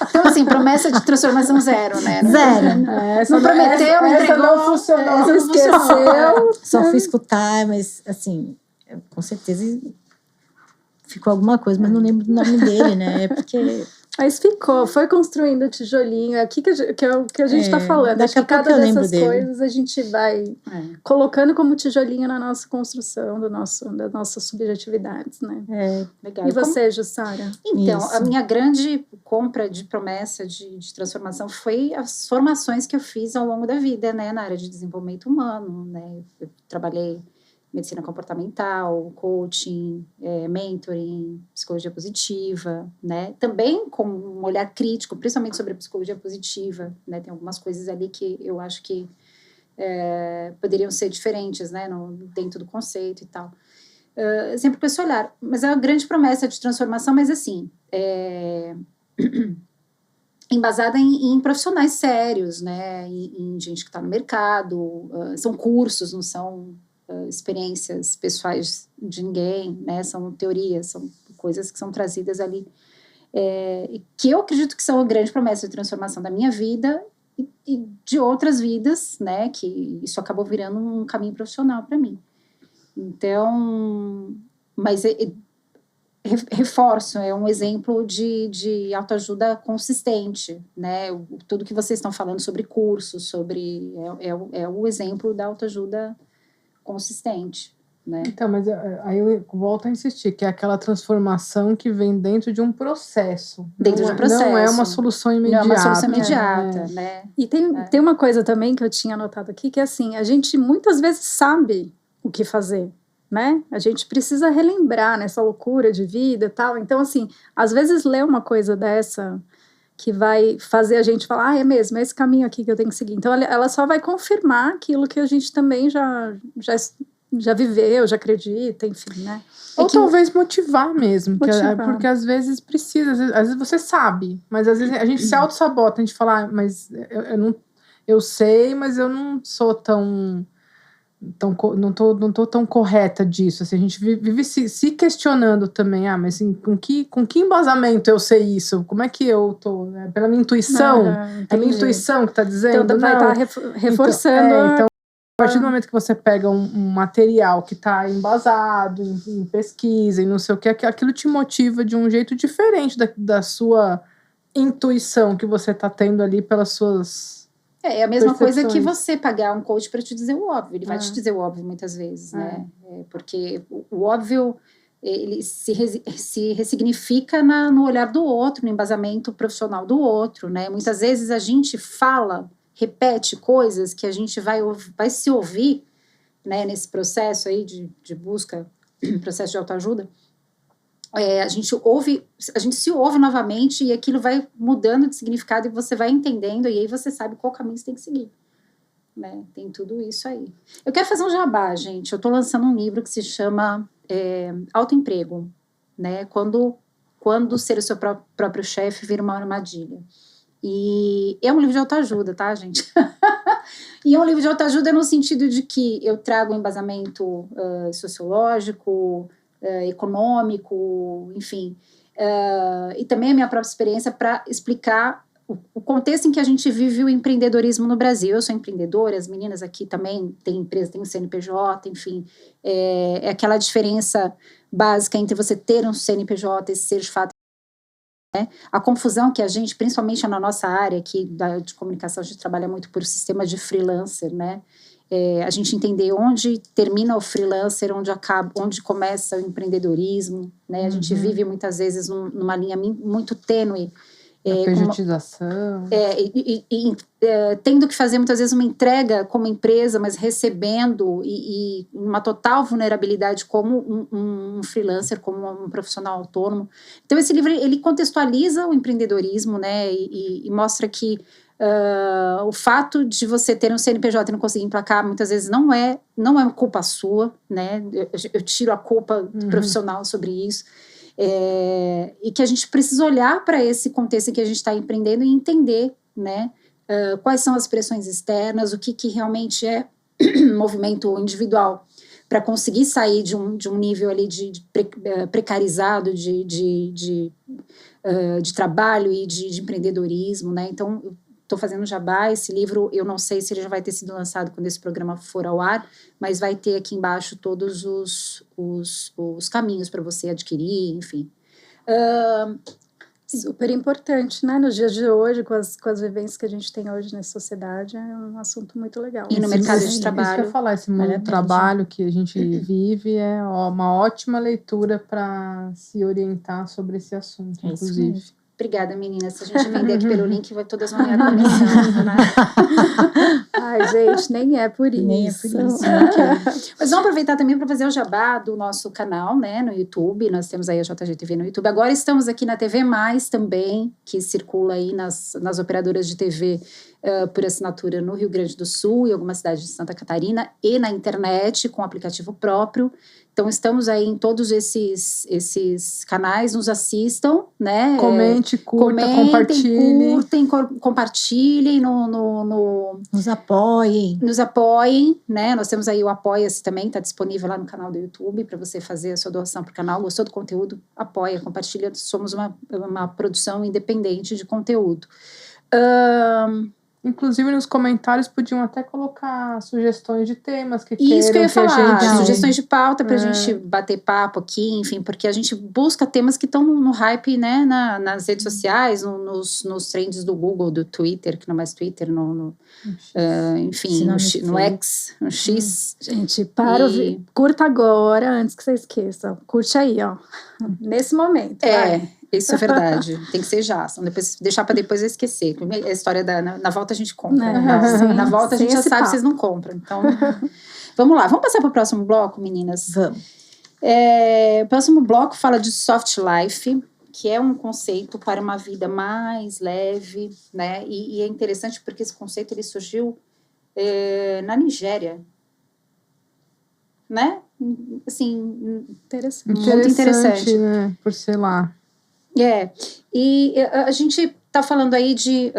Speaker 1: Então, assim, promessa de transformação zero, né?
Speaker 4: Zero.
Speaker 1: Não prometeu, entregou.
Speaker 2: Não funcionou,
Speaker 3: esqueceu.
Speaker 4: Só fui escutar, mas, assim, com certeza ficou alguma coisa, mas não lembro do nome dele, né? Porque...
Speaker 3: Mas foi construindo o tijolinho, é aqui que a gente está falando. Acho que cada dessas coisas a gente vai colocando como tijolinho na nossa construção das nossas subjetividades, né?
Speaker 1: Legal.
Speaker 3: E você, Jussara?
Speaker 1: Então,
Speaker 4: Isso.
Speaker 1: a minha grande compra de promessa de transformação foi as formações que eu fiz ao longo da vida, né? Na área de desenvolvimento humano, né? Eu trabalhei medicina comportamental, coaching, mentoring, psicologia positiva, né? Também com um olhar crítico, principalmente sobre a psicologia positiva, né? Tem algumas coisas ali que eu acho que poderiam ser diferentes, né? Dentro do conceito e tal. Sempre com esse olhar. Mas é uma grande promessa de transformação, mas assim, embasada em profissionais sérios, né? Em gente que está no mercado. São cursos, não são experiências pessoais de ninguém, né? São teorias, são coisas que são trazidas ali, que eu acredito que são uma grande promessa de transformação da minha vida e de outras vidas, né? Que isso acabou virando um caminho profissional para mim. Então, mas reforço, é um exemplo de autoajuda consistente, né? Tudo que vocês estão falando sobre cursos, sobre é o exemplo da autoajuda consistente, né?
Speaker 2: Então, mas aí eu volto a insistir, que é aquela transformação que vem dentro de um processo.
Speaker 1: Dentro de um processo.
Speaker 2: Não é uma solução imediata.
Speaker 1: Não é uma solução imediata, né?
Speaker 3: E tem uma coisa também que eu tinha anotado aqui, que é assim, a gente muitas vezes sabe o que fazer, né? A gente precisa relembrar nessa loucura de vida e tal. Então, assim, às vezes ler uma coisa dessa que vai fazer a gente falar, é mesmo, é esse caminho aqui que eu tenho que seguir. Então, ela só vai confirmar aquilo que a gente também já viveu, já acredita, enfim, né?
Speaker 2: Ou talvez motivar mesmo, porque às vezes precisa, às vezes você sabe, mas às vezes a gente se auto-sabota, a gente fala, mas eu sei, mas eu não sou não tô tão correta disso, assim, a gente vive se questionando também, mas assim, com que embasamento eu sei isso? Como é que eu tô? Pela minha intuição? É a minha intuição que tá dizendo?
Speaker 3: Então vai estar reforçando.
Speaker 2: Então, a partir do momento que você pega um material que tá embasado em pesquisa e não sei o que, aquilo te motiva de um jeito diferente da sua intuição que você tá tendo ali pelas suas...
Speaker 1: É a mesma coisa que você pagar um coach para te dizer o óbvio. Ele vai te dizer o óbvio muitas vezes, né? Porque o óbvio, ele se ressignifica no olhar do outro, no embasamento profissional do outro, né? Muitas vezes a gente repete coisas que a gente vai se ouvir, né? Nesse processo aí de busca, processo de autoajuda. A gente se ouve novamente e aquilo vai mudando de significado e você vai entendendo e aí você sabe qual caminho você tem que seguir, né? Tem tudo isso aí. Eu quero fazer um jabá, gente. Eu estou lançando um livro que se chama Autoemprego, né? Quando ser o seu próprio chefe vira uma armadilha. E é um livro de autoajuda, tá, gente? E é um livro de autoajuda no sentido de que eu trago um embasamento sociológico, econômico, enfim, e também a minha própria experiência para explicar o contexto em que a gente vive o empreendedorismo no Brasil. Eu sou empreendedora, as meninas aqui também têm empresa, têm um CNPJ, enfim, é aquela diferença básica entre você ter um CNPJ e ser de fato, né? A confusão que a gente, principalmente na nossa área aqui de comunicação, a gente trabalha muito por sistema de freelancer, né? A gente entender onde termina o freelancer, onde começa o empreendedorismo, né? A gente vive muitas vezes numa linha muito tênue.
Speaker 2: A pejotização.
Speaker 1: Tendo que fazer muitas vezes uma entrega como empresa, mas recebendo e uma total vulnerabilidade como um freelancer, como um profissional autônomo. Então esse livro, ele contextualiza o empreendedorismo, né? E mostra que o fato de você ter um CNPJ e não conseguir emplacar, muitas vezes não é culpa sua, né? Eu tiro a culpa do profissional sobre isso. E que a gente precisa olhar para esse contexto em que a gente está empreendendo e entender, né? Quais são as pressões externas, o que realmente é movimento individual para conseguir sair de um nível ali de precarizado de trabalho e de empreendedorismo, né? Então, estou fazendo jabá. Esse livro, eu não sei se ele já vai ter sido lançado quando esse programa for ao ar, mas vai ter aqui embaixo todos os caminhos para você adquirir, enfim.
Speaker 3: Super importante, né? Nos dias de hoje, com as vivências que a gente tem hoje nessa sociedade, é um assunto muito legal.
Speaker 1: E no mercado de trabalho.
Speaker 2: Isso que eu ia falar, esse mundo do trabalho que a gente vive é uma ótima leitura para se orientar sobre esse assunto, inclusive.
Speaker 1: Obrigada, meninas. Se a gente vender aqui pelo link, todas vão ganhar comissão, né?
Speaker 3: Ai, gente, nem é por isso.
Speaker 4: Nem é por isso, não quero.
Speaker 1: Mas vamos aproveitar também para fazer o jabá do nosso canal, né, no YouTube. Nós temos aí a JGTV no YouTube. Agora estamos aqui na TV Mais também, que circula aí nas operadoras de TV por assinatura no Rio Grande do Sul e algumas cidades de Santa Catarina, e na internet com aplicativo próprio. Então estamos aí em todos esses canais, nos assistam, né?
Speaker 2: Comente, curta,
Speaker 1: compartilhem,
Speaker 4: Nos apoiem.
Speaker 1: nos apoiem, né? Nós temos aí o Apoia-se também, está disponível lá no canal do YouTube para você fazer a sua doação para o canal. Gostou do conteúdo? Apoia, compartilha. Somos uma produção independente de conteúdo.
Speaker 2: Inclusive, nos comentários podiam até colocar sugestões de temas que
Speaker 1: Isso que eu ia falar,
Speaker 2: a gente...
Speaker 1: sugestões de pauta pra gente bater papo aqui, enfim, porque a gente busca temas que estão no hype, né, nas redes sociais, nos trends do Google, do Twitter, que não é mais Twitter, enfim, no X, no X.
Speaker 3: Gente, curta agora, antes que você esqueça. Curte aí, ó, nesse momento. Vai.
Speaker 1: Isso é verdade. Tem que ser já. Deixar para depois eu esquecer. A história na volta a gente compra. Na volta a gente já sabe que vocês não compram. Então, vamos lá. Vamos passar para o próximo bloco, meninas?
Speaker 4: Vamos.
Speaker 1: O próximo bloco fala de soft life, que é um conceito para uma vida mais leve, né? E é interessante porque esse conceito ele surgiu na Nigéria, né? Assim, muito interessante,
Speaker 2: né? Por sei lá.
Speaker 1: E a gente está falando aí de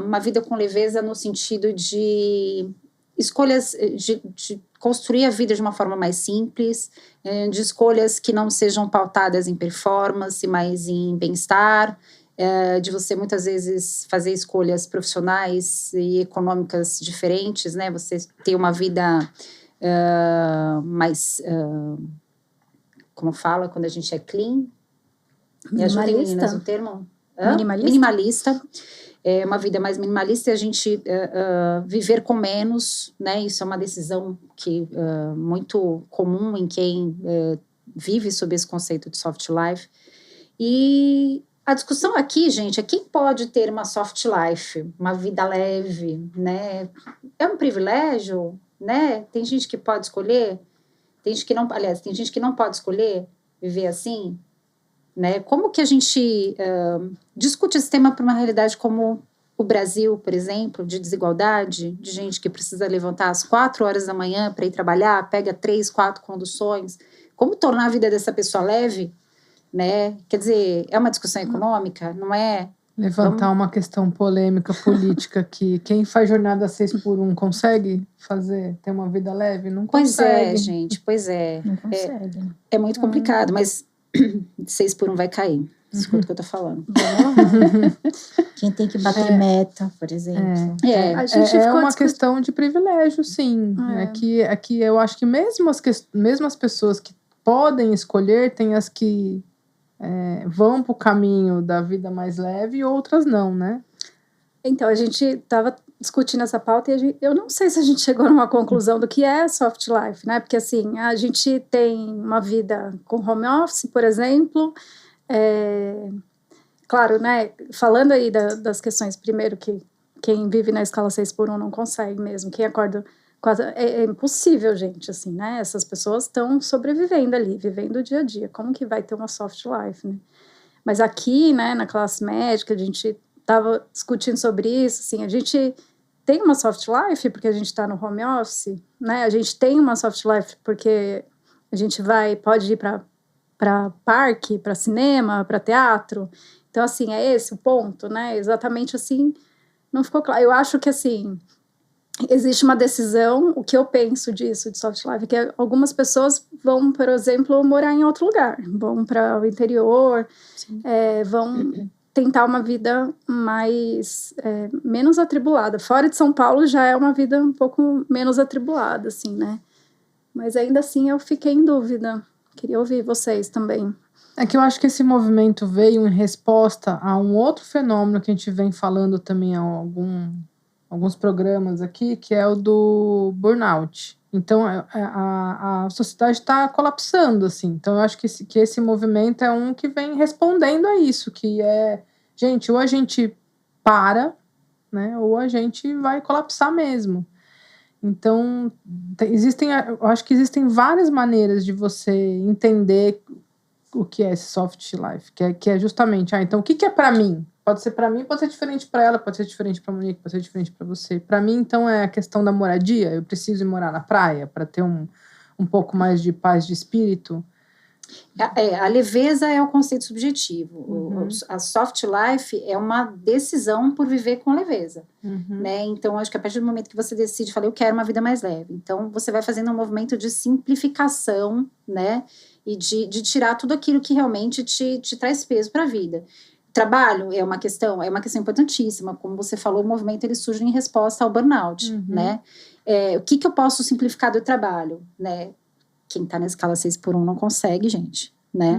Speaker 1: uma vida com leveza no sentido de escolhas, de construir a vida de uma forma mais simples, de escolhas que não sejam pautadas em performance, mas em bem-estar, de você muitas vezes fazer escolhas profissionais e econômicas diferentes, né? Você ter uma vida mais, como fala quando a gente é clean, me ajudem, meninas, o termo? Minimalista. É uma vida mais minimalista e a gente viver com menos, né? Isso é uma decisão que muito comum em quem vive sob esse conceito de soft life. E a discussão aqui, gente, é quem pode ter uma soft life, uma vida leve, né? É um privilégio, né? Tem gente que pode escolher, tem gente que não, aliás, tem gente que não pode escolher viver assim. Né? Como que a gente discute esse tema para uma realidade como o Brasil, por exemplo, de desigualdade, de gente que precisa levantar às 4 horas da manhã para ir trabalhar, pega 3, 4 conduções. Como tornar a vida dessa pessoa leve? Né? Quer dizer, é uma discussão econômica, não é?
Speaker 2: Levantar uma questão polêmica política que quem faz jornada 6x1 consegue ter uma vida leve? Não consegue.
Speaker 1: Pois é, gente, pois é.
Speaker 4: Não consegue.
Speaker 1: É muito complicado, mas 6x1 vai cair. Escuta o que eu tô falando.
Speaker 4: Quem tem que bater meta, por exemplo.
Speaker 3: A gente
Speaker 2: é uma questão de privilégio, sim. É que eu acho que mesmo as pessoas que podem escolher, tem as que vão pro caminho da vida mais leve e outras não, né?
Speaker 3: Então, a gente estava discutindo essa pauta e eu não sei se a gente chegou numa conclusão do que é soft life, né? Porque, assim, a gente tem uma vida com home office, por exemplo. Claro, né? Falando aí das questões, primeiro, que quem vive na escala 6x1 não consegue mesmo. Quem acorda quase... É impossível, gente, assim, né? Essas pessoas estão sobrevivendo ali, vivendo o dia a dia. Como que vai ter uma soft life, né? Mas aqui, né, na classe médica, a gente estava discutindo sobre isso, assim, a gente tem uma soft life porque a gente está no home office, né? A gente tem uma soft life porque a gente pode ir para parque, para cinema, para teatro. Então, assim, é esse o ponto, né? Exatamente assim, não ficou claro. Eu acho que, assim, existe uma decisão, o que eu penso disso, de soft life, que algumas pessoas vão, por exemplo, morar em outro lugar, vão para o interior, vão tentar uma vida menos atribulada. Fora de São Paulo já é uma vida um pouco menos atribulada, assim, né? Mas ainda assim eu fiquei em dúvida. Queria ouvir vocês também.
Speaker 2: É que eu acho que esse movimento veio em resposta a um outro fenômeno que a gente vem falando também há alguns programas aqui, que é o do burnout. Então, a sociedade está colapsando, assim. Então, eu acho que esse movimento é um que vem respondendo a isso, que é, gente, ou a gente para, né, ou a gente vai colapsar mesmo. Então, eu acho que existem várias maneiras de você entender o que é esse soft life, que é justamente, então o que é para mim? Pode ser para mim, pode ser diferente para ela, pode ser diferente para Monique, pode ser diferente para você. Para mim, então, é a questão da moradia. Eu preciso ir morar na praia para ter um pouco mais de paz de espírito.
Speaker 1: A leveza é o conceito subjetivo. A soft life é uma decisão por viver com leveza. Né? Então, acho que a partir do momento que você decide, eu quero uma vida mais leve. Então, você vai fazendo um movimento de simplificação, né? E de tirar tudo aquilo que realmente te traz peso para a vida. Trabalho é uma questão importantíssima. Como você falou, o movimento ele surge em resposta ao burnout. Né? O que eu posso simplificar do trabalho? Né? Quem tá na escala 6x1 não consegue, gente, né?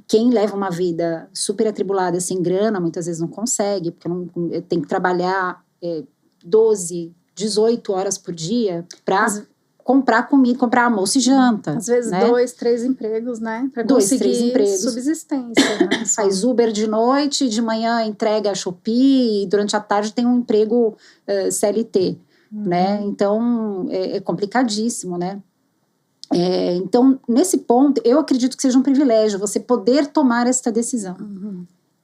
Speaker 1: Quem leva uma vida super atribulada, sem grana, muitas vezes não consegue, porque tem que trabalhar 12, 18 horas por dia para comprar comida, comprar almoço e janta.
Speaker 3: Às vezes,
Speaker 1: né?
Speaker 3: 2, 3 empregos, né? Para
Speaker 1: 2,
Speaker 3: conseguir
Speaker 1: 3 empregos.
Speaker 3: subsistência. Né?
Speaker 1: Faz Uber de noite, de manhã entrega a Shopee, e durante a tarde tem um emprego CLT, né? Então, é complicadíssimo, né? Então, nesse ponto, eu acredito que seja um privilégio você poder tomar esta decisão.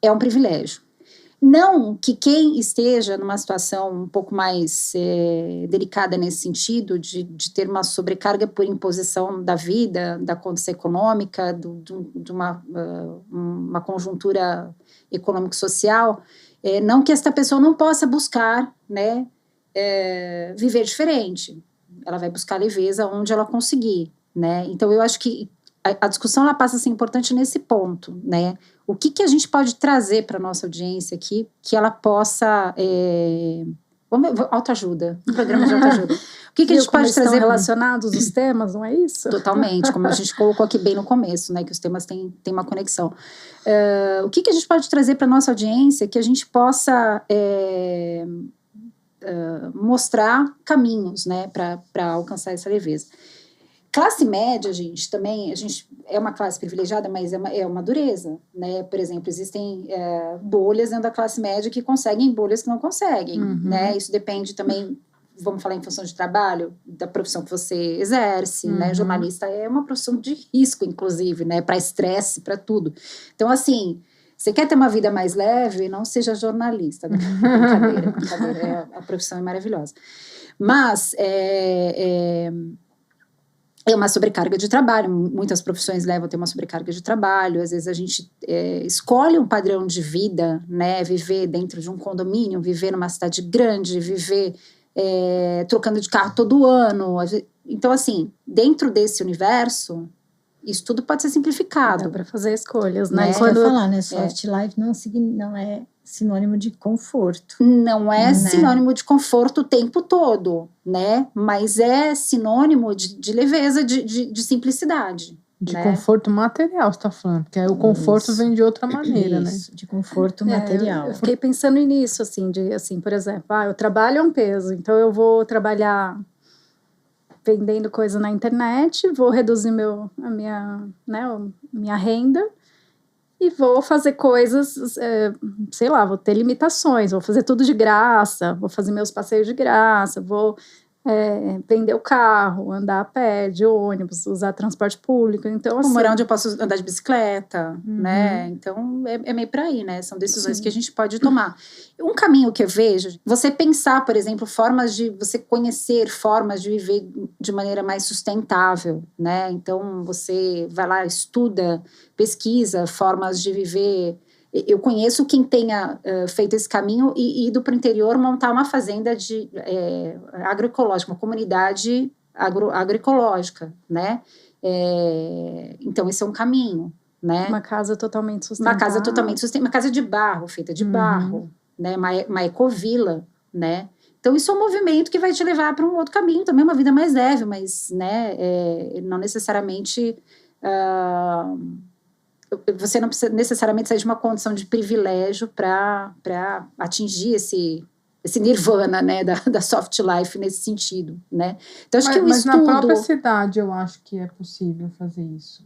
Speaker 1: É um privilégio. Não que quem esteja numa situação um pouco mais delicada nesse sentido, de ter uma sobrecarga por imposição da vida, da condição econômica, de uma conjuntura econômico-social, não que esta pessoa não possa buscar, né, viver diferente. Ela vai buscar leveza onde ela conseguir. Né? Então, eu acho que a discussão ela passa a ser importante nesse ponto, né? O que a gente pode trazer para a nossa audiência aqui, que ela possa... autoajuda, um programa de autoajuda. O que a gente pode trazer...
Speaker 3: Estão relacionados os temas, não é isso?
Speaker 1: Totalmente, como a gente colocou aqui bem no começo, né? Que os temas têm uma conexão. O que a gente pode trazer para a nossa audiência que a gente possa... mostrar caminhos, né? Para alcançar essa leveza. Classe média, gente, também, a gente é uma classe privilegiada, mas é uma dureza, né? Por exemplo, existem bolhas dentro da classe média que conseguem, bolhas que não conseguem, né? Isso depende também, vamos falar em função de trabalho, da profissão que você exerce, né? Jornalista é uma profissão de risco, inclusive, né? Para estresse, para tudo. Então, assim, você quer ter uma vida mais leve, não seja jornalista. Brincadeira, a profissão é maravilhosa. Mas, é uma sobrecarga de trabalho, muitas profissões levam a ter uma sobrecarga de trabalho, às vezes a gente escolhe um padrão de vida, né, viver dentro de um condomínio, viver numa cidade grande, viver trocando de carro todo ano, então assim, dentro desse universo, isso tudo pode ser simplificado.
Speaker 3: Dá para fazer escolhas, né?
Speaker 4: Quando eu falar, né, soft life não é sinônimo de conforto.
Speaker 1: Não é, né? Sinônimo de conforto o tempo todo, né? Mas é sinônimo de leveza, de simplicidade.
Speaker 2: De
Speaker 1: né?
Speaker 2: conforto material, você está falando. Porque aí o conforto vem de outra maneira, né?
Speaker 4: De conforto material.
Speaker 3: Eu fiquei pensando nisso, assim, por exemplo, o trabalho é um peso, então eu vou trabalhar vendendo coisa na internet, vou reduzir a minha renda, e vou fazer coisas, sei lá, vou ter limitações, vou fazer tudo de graça, vou fazer meus passeios de graça, vou vender o carro, andar a pé, de ônibus, usar transporte público, então assim...
Speaker 1: morar onde eu posso andar de bicicleta, né, então é meio por aí, né, são decisões que a gente pode tomar. Um caminho que eu vejo, você pensar, por exemplo, você conhecer formas de viver de maneira mais sustentável, né, então você vai lá, estuda, pesquisa formas de viver. Eu conheço quem tenha feito esse caminho e ido para o interior montar uma fazenda agroecológica, uma comunidade agroecológica, né? Então, esse é um caminho, né?
Speaker 3: Uma casa totalmente sustentável.
Speaker 1: Uma casa de barro, feita de barro, né? Uma ecovila, né? Então, isso é um movimento que vai te levar para um outro caminho, também uma vida mais leve, mas, né, não necessariamente... você não precisa necessariamente sair de uma condição de privilégio para atingir esse nirvana, né, da soft life nesse sentido, né? Então, acho que o
Speaker 2: mas
Speaker 1: estudo...
Speaker 2: na própria cidade eu acho que é possível fazer isso.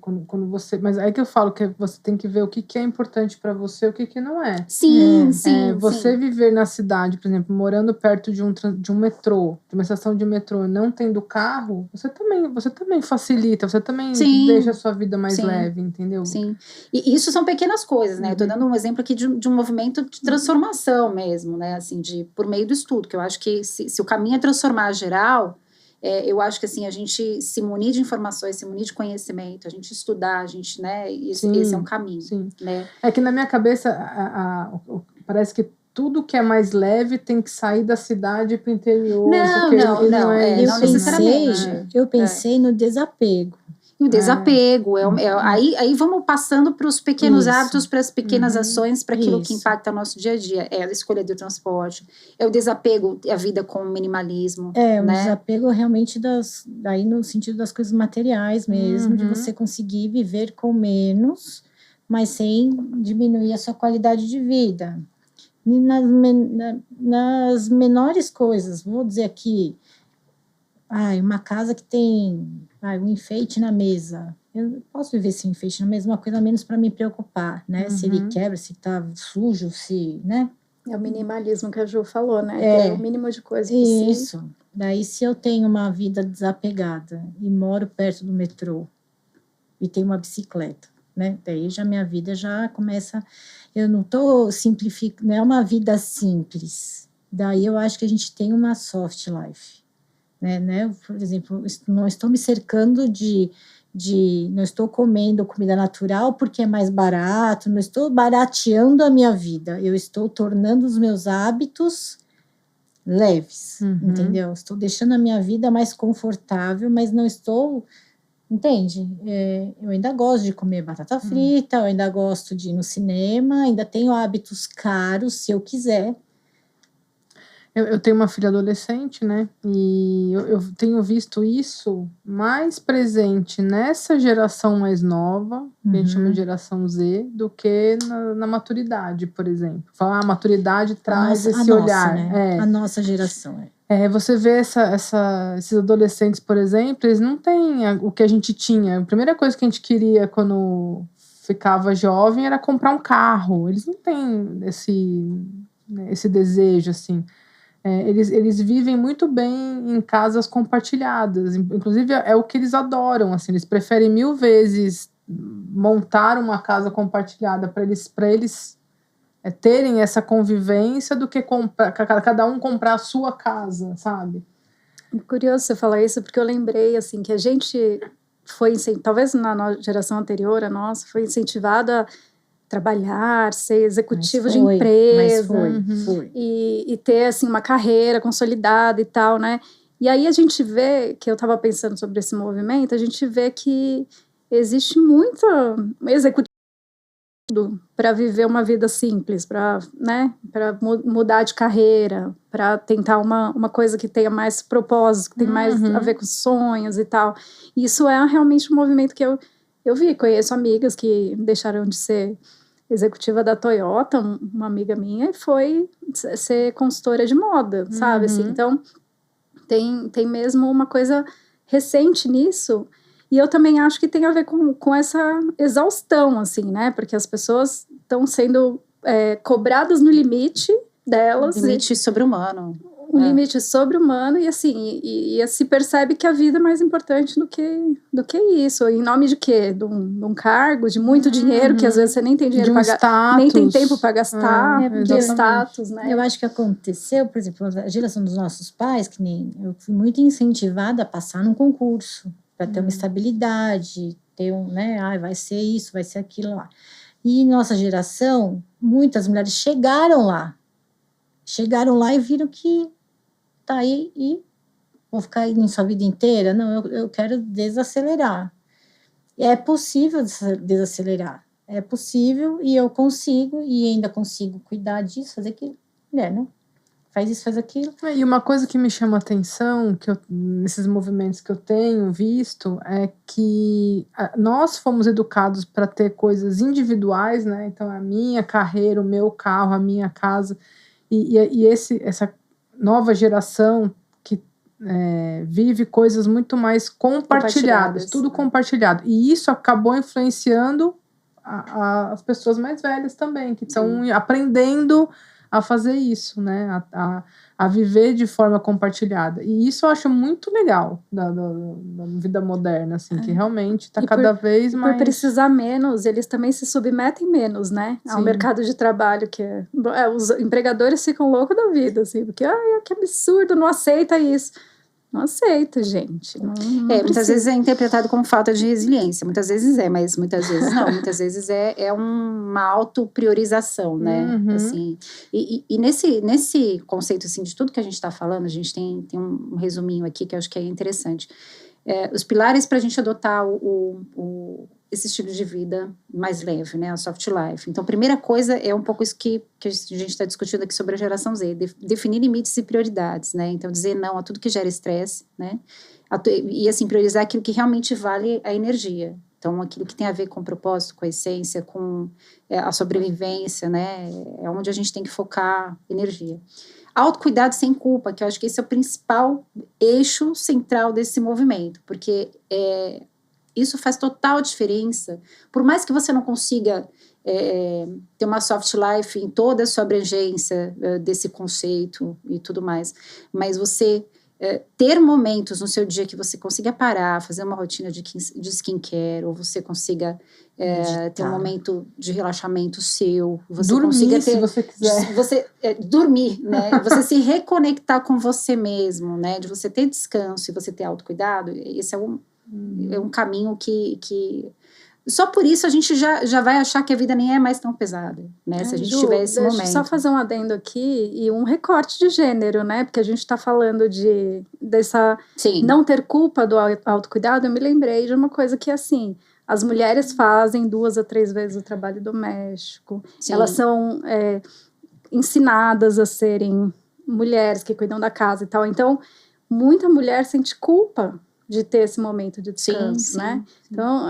Speaker 2: Quando você, mas aí que eu falo que você tem que ver o que é importante para você, o que não é.
Speaker 1: Sim, sim,
Speaker 2: Você
Speaker 1: sim.
Speaker 2: viver na cidade, por exemplo, morando perto de um metrô, de uma estação de metrô, e não tendo carro, você também facilita, você também
Speaker 1: Sim,
Speaker 2: deixa a sua vida mais
Speaker 1: sim,
Speaker 2: leve, entendeu?
Speaker 1: sim. E isso são pequenas coisas, né? Eu tô
Speaker 2: Uhum.
Speaker 1: dando um exemplo aqui de um movimento de transformação mesmo, né? Assim, por meio do estudo, que eu acho que se o caminho é transformar geral, eu acho que assim, a gente se munir de informações, se munir de conhecimento, a gente estudar, a gente, né? Esse é um caminho,
Speaker 2: Sim.
Speaker 1: né?
Speaker 2: É que na minha cabeça, parece que tudo que é mais leve tem que sair da cidade para o interior.
Speaker 1: Não,
Speaker 2: porque
Speaker 1: não,
Speaker 2: e
Speaker 1: não,
Speaker 2: é
Speaker 1: não
Speaker 2: isso,
Speaker 1: necessariamente.
Speaker 2: né?
Speaker 4: Eu pensei no desapego.
Speaker 1: E o desapego, aí vamos passando para os pequenos
Speaker 4: Isso.
Speaker 1: hábitos, para as pequenas ações, para aquilo que
Speaker 4: Isso.
Speaker 1: impacta o nosso dia a dia. É a escolha do transporte, é o desapego, a vida com o minimalismo.
Speaker 4: Um
Speaker 1: né?
Speaker 4: desapego realmente daí no sentido das coisas materiais mesmo, de você conseguir viver com menos, mas sem diminuir a sua qualidade de vida. E nas menores coisas, vou dizer aqui, uma casa que tem um enfeite na mesa. Eu posso viver sem enfeite na mesa, uma coisa a menos para me preocupar, né? Se ele quebra, se está sujo, se, né?
Speaker 3: É o minimalismo que a Ju falou, né? Ter o mínimo de coisa possível.
Speaker 4: Isso. Daí, se eu tenho uma vida desapegada e moro perto do metrô e tenho uma bicicleta, né? Daí já minha vida já começa. Eu não estou simplificando, não é uma vida simples. Daí eu acho que a gente tem uma soft life. Né? Por exemplo, não estou me cercando não estou comendo comida natural porque é mais barato, não estou barateando a minha vida, eu estou tornando os meus hábitos leves, entendeu? Estou deixando a minha vida mais confortável, mas não estou, entende? Eu ainda gosto de comer batata frita, eu ainda gosto de ir no cinema, ainda tenho hábitos caros, se eu quiser.
Speaker 2: Eu tenho uma filha adolescente, né? E eu tenho visto isso mais presente nessa geração mais nova, que a gente chama de geração Z, do que na maturidade, por exemplo. Falar, a maturidade traz esse olhar.
Speaker 4: Né? A nossa geração.
Speaker 2: Você vê esses adolescentes, por exemplo, eles não têm o que a gente tinha. A primeira coisa que a gente queria quando ficava jovem era comprar um carro. Eles não têm esse desejo, assim. Eles vivem muito bem em casas compartilhadas. Inclusive, é o que eles adoram. Assim, eles preferem 1000 vezes montar uma casa compartilhada para eles terem essa convivência do que cada um comprar a sua casa, sabe?
Speaker 3: Curioso você falar isso, porque eu lembrei assim, que a gente foi, talvez na geração anterior, a nossa, foi incentivada a trabalhar, ser executivo de empresa,
Speaker 4: foi.
Speaker 3: E ter assim uma carreira consolidada e tal, né? E aí a gente vê, que eu estava pensando sobre esse movimento, a gente vê que existe muito executivo para viver uma vida simples, para mudar de carreira, para tentar uma coisa que tenha mais propósito, que tenha mais a ver com sonhos e tal. E isso é realmente um movimento que eu vi, conheço amigas que deixaram de ser executiva da Toyota, uma amiga minha, e foi ser consultora de moda, sabe? Assim, então, tem mesmo uma coisa recente nisso, e eu também acho que tem a ver com essa exaustão, assim, né? Porque as pessoas estão sendo cobradas no limite delas.
Speaker 1: Limite sobre-humano.
Speaker 3: Um limite sobre-humano, e assim, e se percebe que a vida é mais importante do que isso. Em nome de quê? De um cargo, de muito dinheiro, que às vezes você nem tem dinheiro para gastar, nem tem tempo para gastar, de status, né?
Speaker 4: Eu acho que aconteceu, por exemplo, a geração dos nossos pais, que nem eu fui muito incentivada a passar num concurso, para ter uma estabilidade, ter né? Vai ser isso, vai ser aquilo lá. E nossa geração, muitas mulheres chegaram lá e viram que tá aí e vou ficar aí em sua vida inteira? Não, eu quero desacelerar. É possível desacelerar. É possível e eu consigo, e ainda consigo cuidar disso, fazer aquilo. Mulher, né? Faz isso, faz aquilo.
Speaker 2: E uma coisa que me chama a atenção, nesses movimentos que eu tenho visto, é que nós fomos educados para ter coisas individuais, né? Então, a minha carreira, o meu carro, a minha casa. E essa nova geração que vive coisas muito mais compartilhadas, tudo compartilhado. E isso acabou influenciando as pessoas mais velhas também, que estão aprendendo a fazer isso, né? A viver de forma compartilhada. E isso eu acho muito legal da vida moderna, assim, que realmente está cada vez mais...
Speaker 3: Por precisar menos, eles também se submetem menos, né? Ao mercado de trabalho, que os empregadores ficam loucos da vida, assim, porque, que absurdo, não aceita isso. Não aceito, gente. Não
Speaker 1: muitas vezes é interpretado como falta de resiliência. Muitas vezes mas muitas vezes não. Muitas vezes é uma autopriorização, né? Assim, e nesse conceito, assim, de tudo que a gente está falando, a gente tem um resuminho aqui que eu acho que é interessante. Os pilares para a gente adotar esse estilo de vida mais leve, né, a soft life. Então, a primeira coisa é um pouco isso que a gente está discutindo aqui sobre a geração Z, definir limites e prioridades, né, então dizer não a tudo que gera estresse, né, e assim, priorizar aquilo que realmente vale a energia. Então, aquilo que tem a ver com o propósito, com a essência, com a sobrevivência, né, é onde a gente tem que focar energia. Autocuidado sem culpa, que eu acho que esse é o principal eixo central desse movimento, porque isso faz total diferença. Por mais que você não consiga ter uma soft life em toda a sua abrangência desse conceito e tudo mais, mas você ter momentos no seu dia que você consiga parar, fazer uma rotina de skincare, ou você consiga ter um momento de relaxamento seu, você
Speaker 2: dormir,
Speaker 1: consiga
Speaker 2: se você quiser.
Speaker 1: Dormir, né? Você se reconectar com você mesmo, né? De você ter descanso e você ter autocuidado, esse é um caminho que só por isso a gente já vai achar que a vida nem é mais tão pesada, né? Se a gente tiver esse momento.
Speaker 3: Deixa eu só fazer um adendo aqui e um recorte de gênero, né? Porque a gente está falando dessa não ter culpa do autocuidado. Eu me lembrei de uma coisa que, assim, as mulheres fazem 2 a 3 vezes o trabalho doméstico. Sim. Elas são ensinadas a serem mulheres que cuidam da casa e tal. Então, muita mulher sente culpa de ter esse momento de descanso, né? Sim. Então,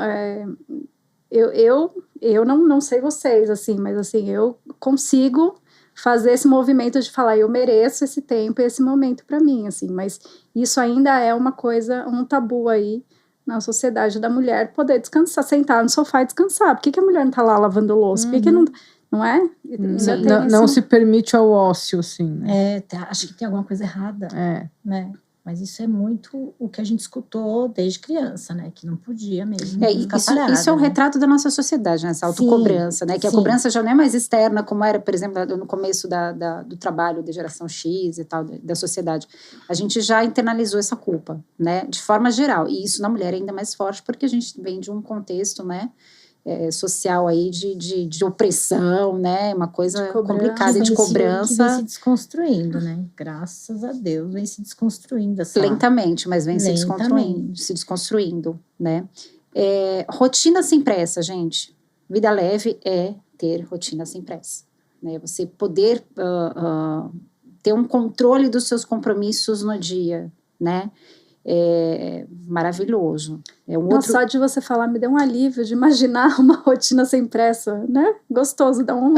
Speaker 3: eu não sei vocês, assim, mas assim, eu consigo fazer esse movimento de falar, eu mereço esse tempo e esse momento para mim, assim, mas isso ainda é uma coisa, um tabu aí na sociedade da mulher poder descansar, sentar no sofá e descansar. Por que a mulher não tá lá lavando louça? Por que não é?
Speaker 2: Não se permite ao ócio, assim, né?
Speaker 4: Acho que tem alguma coisa errada, né? Mas isso é muito o que a gente escutou desde criança, né? Que não podia mesmo ficar parada,
Speaker 1: isso é um retrato da nossa sociedade, né? Essa autocobrança, né? Que a cobrança já não é mais externa, como era, por exemplo, no começo do trabalho da geração X e tal, da sociedade. A gente já internalizou essa culpa, né? De forma geral. E isso na mulher é ainda mais forte, porque a gente vem de um contexto, né? Social aí de opressão, né? Uma coisa complicada de cobrança.
Speaker 4: Que vem se desconstruindo, né? Graças a Deus, vem se desconstruindo.
Speaker 1: Lentamente, mas vem se desconstruindo, né? Rotina sem pressa, gente. Vida leve é ter rotina sem pressa, né? Você poder ter um controle dos seus compromissos no dia, né? Maravilhoso.
Speaker 3: Só de você falar me deu um alívio de imaginar uma rotina sem pressa, né? Gostoso, dá um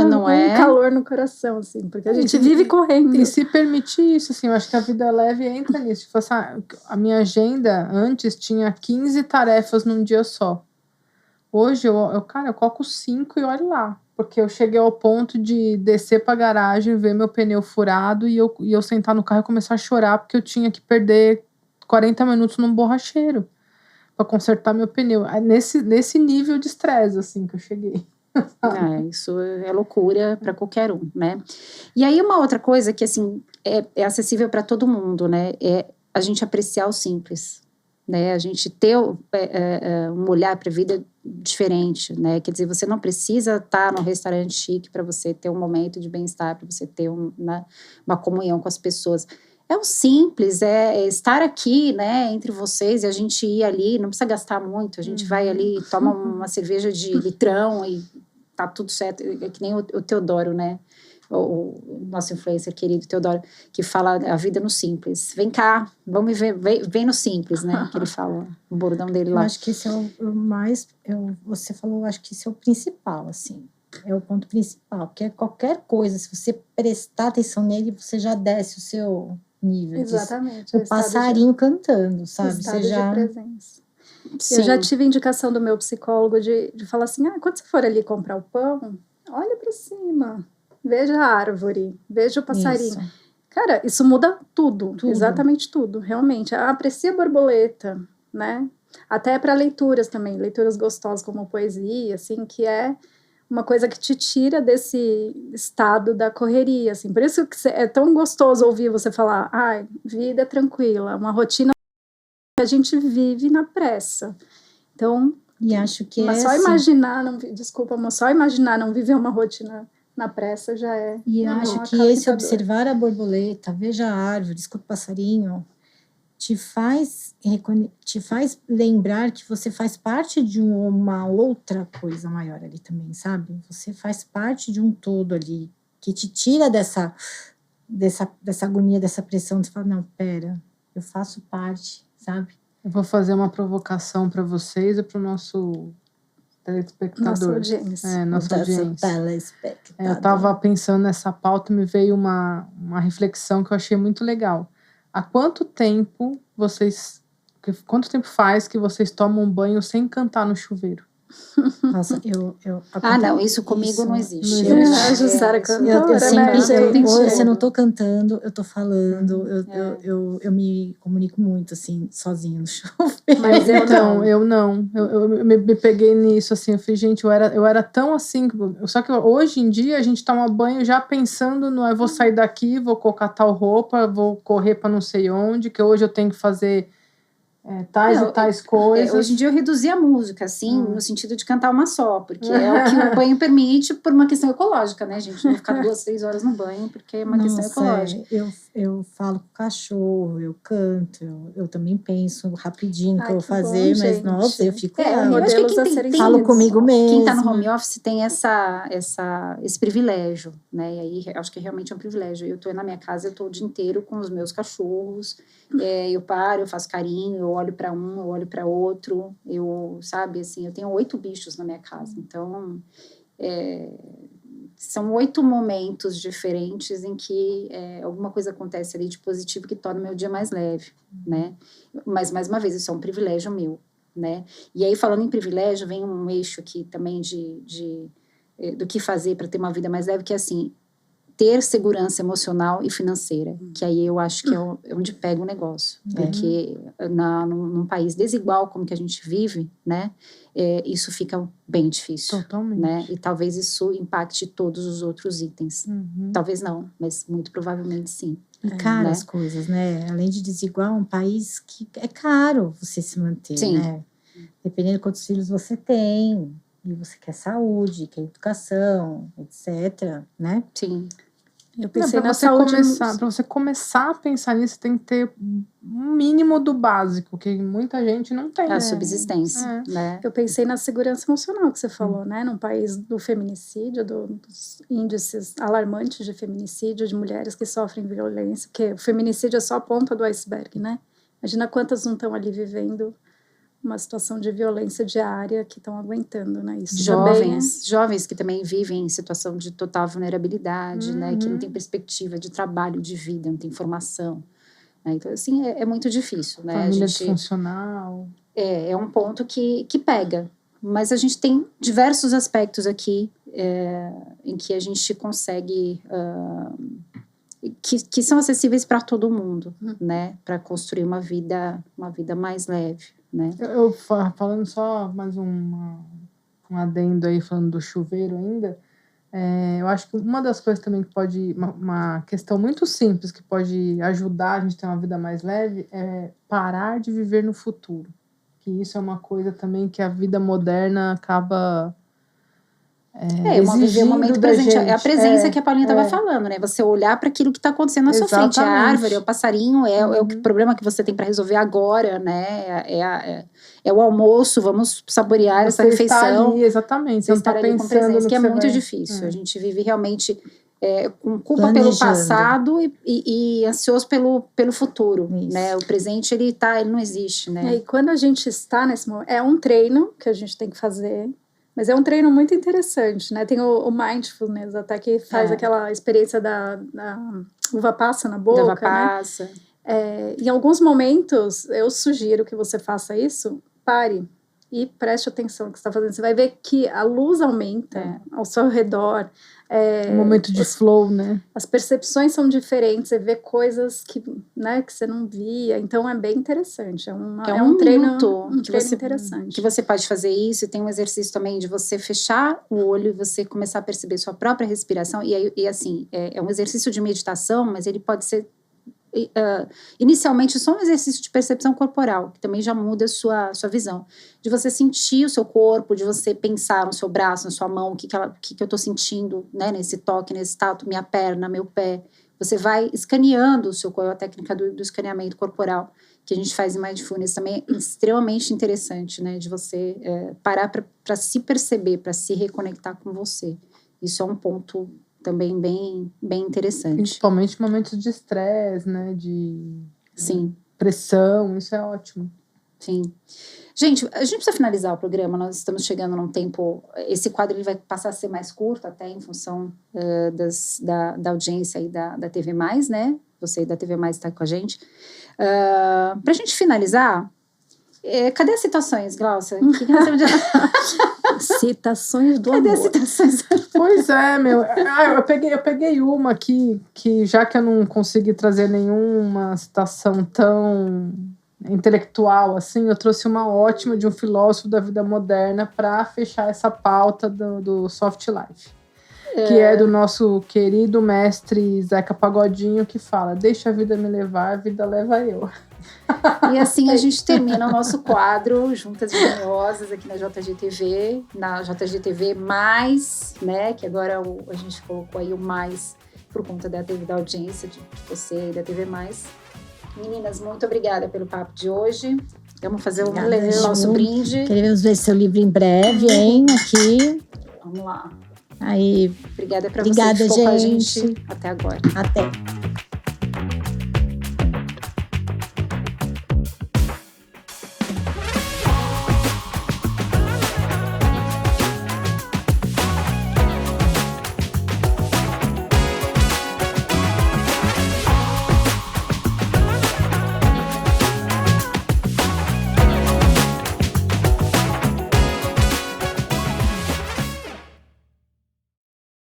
Speaker 3: calor no coração, assim, porque a gente vive correndo.
Speaker 2: E se permitir isso, assim, eu acho que a vida leve entra nisso. Tipo assim, a minha agenda antes tinha 15 tarefas num dia só. Hoje eu coloco 5 e olho lá. Porque eu cheguei ao ponto de descer pra garagem, ver meu pneu furado e eu sentar no carro e começar a chorar porque eu tinha que perder 40 minutos num borracheiro para consertar meu pneu. Nesse nível de estresse, assim, que eu cheguei.
Speaker 1: Isso é loucura para qualquer um, né? E aí uma outra coisa que, assim, é acessível para todo mundo, né? É a gente apreciar o simples, né? A gente ter um olhar para a vida diferente, né? Quer dizer, você não precisa estar num restaurante chique para você ter um momento de bem-estar, para você ter uma comunhão com as pessoas. É o simples, estar aqui, né, entre vocês, e a gente ir ali, não precisa gastar muito, a gente vai ali, toma uma cerveja de litrão e tá tudo certo. É que nem o Teodoro, né, o nosso influencer querido Teodoro, que fala a vida no simples. Vem cá, vamos ver, vem no simples, né, que ele fala, o bordão dele lá.
Speaker 4: Eu acho que esse é o mais, você falou, acho que esse é o principal, assim. É o ponto principal, porque qualquer coisa, se você prestar atenção nele, você já desce o seu nível disso.
Speaker 3: Exatamente.
Speaker 4: O passarinho cantando, sabe?
Speaker 3: Estado
Speaker 4: Você já...
Speaker 3: de presença.
Speaker 1: Sim.
Speaker 3: Eu já tive indicação do meu psicólogo de falar assim, quando você for ali comprar o pão, olha para cima, veja a árvore, veja o passarinho.
Speaker 4: Isso.
Speaker 3: Cara, isso muda tudo,
Speaker 4: Tudo.
Speaker 3: exatamente tudo, realmente. Aprecia a borboleta, né? Até para leituras também, leituras gostosas como poesia, assim, que é uma coisa que te tira desse estado da correria, assim. Por isso que é tão gostoso ouvir você falar, vida tranquila, uma rotina que a gente vive na pressa. Então,
Speaker 4: E acho que
Speaker 3: mas só imaginar, mas só imaginar não viver uma rotina na pressa já é.
Speaker 4: E acho que esse observar a borboleta, veja a árvore, escuta o passarinho, te faz lembrar que você faz parte de uma outra coisa maior ali também, sabe? Você faz parte de um todo ali, que te tira dessa agonia, dessa pressão, de falar, não, pera, eu faço parte, sabe?
Speaker 2: Eu vou fazer uma provocação para vocês e para o nosso telespectador.
Speaker 3: Nossa audiência.
Speaker 2: Nossa audiência.
Speaker 4: Telespectador.
Speaker 2: Eu estava pensando nessa pauta e me veio uma reflexão que eu achei muito legal. Há quanto tempo faz que vocês tomam banho sem cantar no chuveiro?
Speaker 4: Nossa,
Speaker 1: não, isso comigo não existe.
Speaker 3: A Jussara cantora,
Speaker 4: eu sempre,
Speaker 3: gente?
Speaker 4: Se eu não tô cantando, eu tô falando, eu me comunico muito, assim, sozinha no chuveiro.
Speaker 2: Mas então, eu não. Eu me peguei nisso, assim, eu falei, gente, eu era tão assim, só que hoje em dia a gente toma banho já pensando no, eu vou sair daqui, vou colocar tal roupa, vou correr para não sei onde, que hoje eu tenho que fazer tais e tais coisas.
Speaker 1: Hoje em dia eu reduzi a música, assim, no sentido de cantar uma só, porque é o que o banho permite por uma questão ecológica, né, gente? Não vou ficar 2, 3 horas no banho, porque é uma questão ecológica.
Speaker 4: Eu falo com o cachorro, eu canto, eu também penso rapidinho no que eu vou fazer, mas
Speaker 3: gente.
Speaker 4: nossa, eu fico...
Speaker 1: eu acho que quem
Speaker 4: falo comigo mesmo.
Speaker 1: Quem tá no home office tem esse privilégio, né? E aí acho que realmente é um privilégio. Eu tô na minha casa, eu tô o dia inteiro com os meus cachorros, eu paro, eu faço carinho, eu olho para um, eu olho para outro, sabe, assim, eu tenho 8 bichos na minha casa, então são 8 momentos diferentes em que alguma coisa acontece ali de positivo que torna o meu dia mais leve, né? Mas, mais uma vez, isso é um privilégio meu, né? E aí, falando em privilégio, vem um eixo aqui também do que fazer para ter uma vida mais leve, que é assim, ter segurança emocional e financeira, que aí eu acho que é onde pega o negócio, porque num país desigual como que a gente vive, né, isso fica bem difícil.
Speaker 2: Totalmente.
Speaker 1: Né, e talvez isso impacte todos os outros itens. Talvez não, mas muito provavelmente sim.
Speaker 4: E caro,
Speaker 1: né?
Speaker 4: As coisas, né? Além de desigual, é um país que é caro você se manter,
Speaker 1: Sim.
Speaker 4: né? Dependendo de quantos filhos você tem, e você quer saúde, quer educação, etc, né?
Speaker 1: Sim.
Speaker 3: Eu pensei na saúde.
Speaker 2: Para você começar a pensar nisso, você tem que ter um mínimo do básico, que muita gente não tem.
Speaker 1: A subsistência, né?
Speaker 3: Eu pensei na segurança emocional que você falou, né? Num país do feminicídio, dos índices alarmantes de feminicídio, de mulheres que sofrem violência, porque o feminicídio é só a ponta do iceberg, né? Imagina quantas não estão ali vivendo uma situação de violência diária que estão aguentando, né? Isso
Speaker 1: jovens que também vivem em situação de total vulnerabilidade, né? Que não tem perspectiva de trabalho, de vida, não tem formação. Né? Então, assim, é muito difícil, né?
Speaker 2: Família disfuncional.
Speaker 1: É um ponto que pega. Mas a gente tem diversos aspectos aqui em que a gente consegue... que são acessíveis para todo mundo, né? Para construir uma vida mais leve. Né?
Speaker 2: Eu falando só mais um adendo aí, falando do chuveiro ainda, eu acho que uma das coisas também que pode, uma questão muito simples que pode ajudar a gente a ter uma vida mais leve é parar de viver no futuro, que isso é uma coisa também que a vida moderna acaba
Speaker 1: viver o momento presente.
Speaker 2: Gente.
Speaker 1: É a presença que a Paulinha estava falando, né? Você olhar para aquilo que está acontecendo na sua frente. É a árvore, é o passarinho, é o problema que você tem para resolver agora, né? É o almoço, vamos saborear essa refeição.
Speaker 2: Ali, exatamente. Você não está pensando no
Speaker 1: que é muito difícil. A gente vive realmente com culpa pelo passado e ansioso pelo futuro, né? O presente, ele não existe, né?
Speaker 3: E quando a gente está nesse momento, é um treino que a gente tem que fazer, Mas é um treino muito interessante, né? Tem o mindfulness, até que faz aquela experiência da uva passa na boca,
Speaker 1: Da uva passa.
Speaker 3: Né? Em alguns momentos, eu sugiro que você faça isso, pare e preste atenção no que você está fazendo. Você vai ver que a luz aumenta ao seu redor.
Speaker 2: Um momento de flow, né?
Speaker 3: As percepções são diferentes, você vê coisas que, né, que você não via. Então, é bem interessante. É um treino interessante.
Speaker 1: Que você pode fazer isso. E tem um exercício também de você fechar o olho e você começar a perceber sua própria respiração. E assim, é um exercício de meditação, mas ele pode ser inicialmente só um exercício de percepção corporal, que também já muda a sua visão, de você sentir o seu corpo, de você pensar no seu braço, na sua mão, o que eu estou sentindo, né, nesse toque, nesse tato, minha perna, meu pé. Você vai escaneando o seu corpo, a técnica do escaneamento corporal, que a gente faz em Mindfulness também é extremamente interessante, né, de você parar para se perceber, para se reconectar com você. Isso é um ponto também bem interessante.
Speaker 2: Principalmente momentos de estresse, né? De
Speaker 1: Sim.
Speaker 2: Pressão, isso é ótimo.
Speaker 1: Sim. Gente, a gente precisa finalizar o programa, nós estamos chegando num tempo, esse quadro ele vai passar a ser mais curto, até em função da audiência aí da TV+, né? Você da TV+ está com a gente. Pra gente finalizar, cadê as citações, Glaucia?
Speaker 3: Citações do
Speaker 1: Cadê
Speaker 3: amor.
Speaker 1: as citações?
Speaker 2: Pois é, meu. Eu peguei uma aqui, que já que eu não consegui trazer nenhuma citação tão intelectual assim, eu trouxe uma ótima de um filósofo da vida moderna para fechar essa pauta do Soft Life. Que é do nosso querido mestre Zeca Pagodinho, que fala: deixa a vida me levar, a vida leva eu.
Speaker 1: E assim a gente termina o nosso quadro Juntas Geniosas aqui na JGTV, né, que agora a gente colocou aí o mais por conta da audiência de você e da TV+. Meninas, muito obrigada pelo papo de hoje. Vamos fazer o nosso brinde.
Speaker 4: Queremos ver seu livro em breve, hein, aqui.
Speaker 1: Vamos lá.
Speaker 4: Aí,
Speaker 1: obrigada para você que ficou com a gente até agora.
Speaker 4: Até.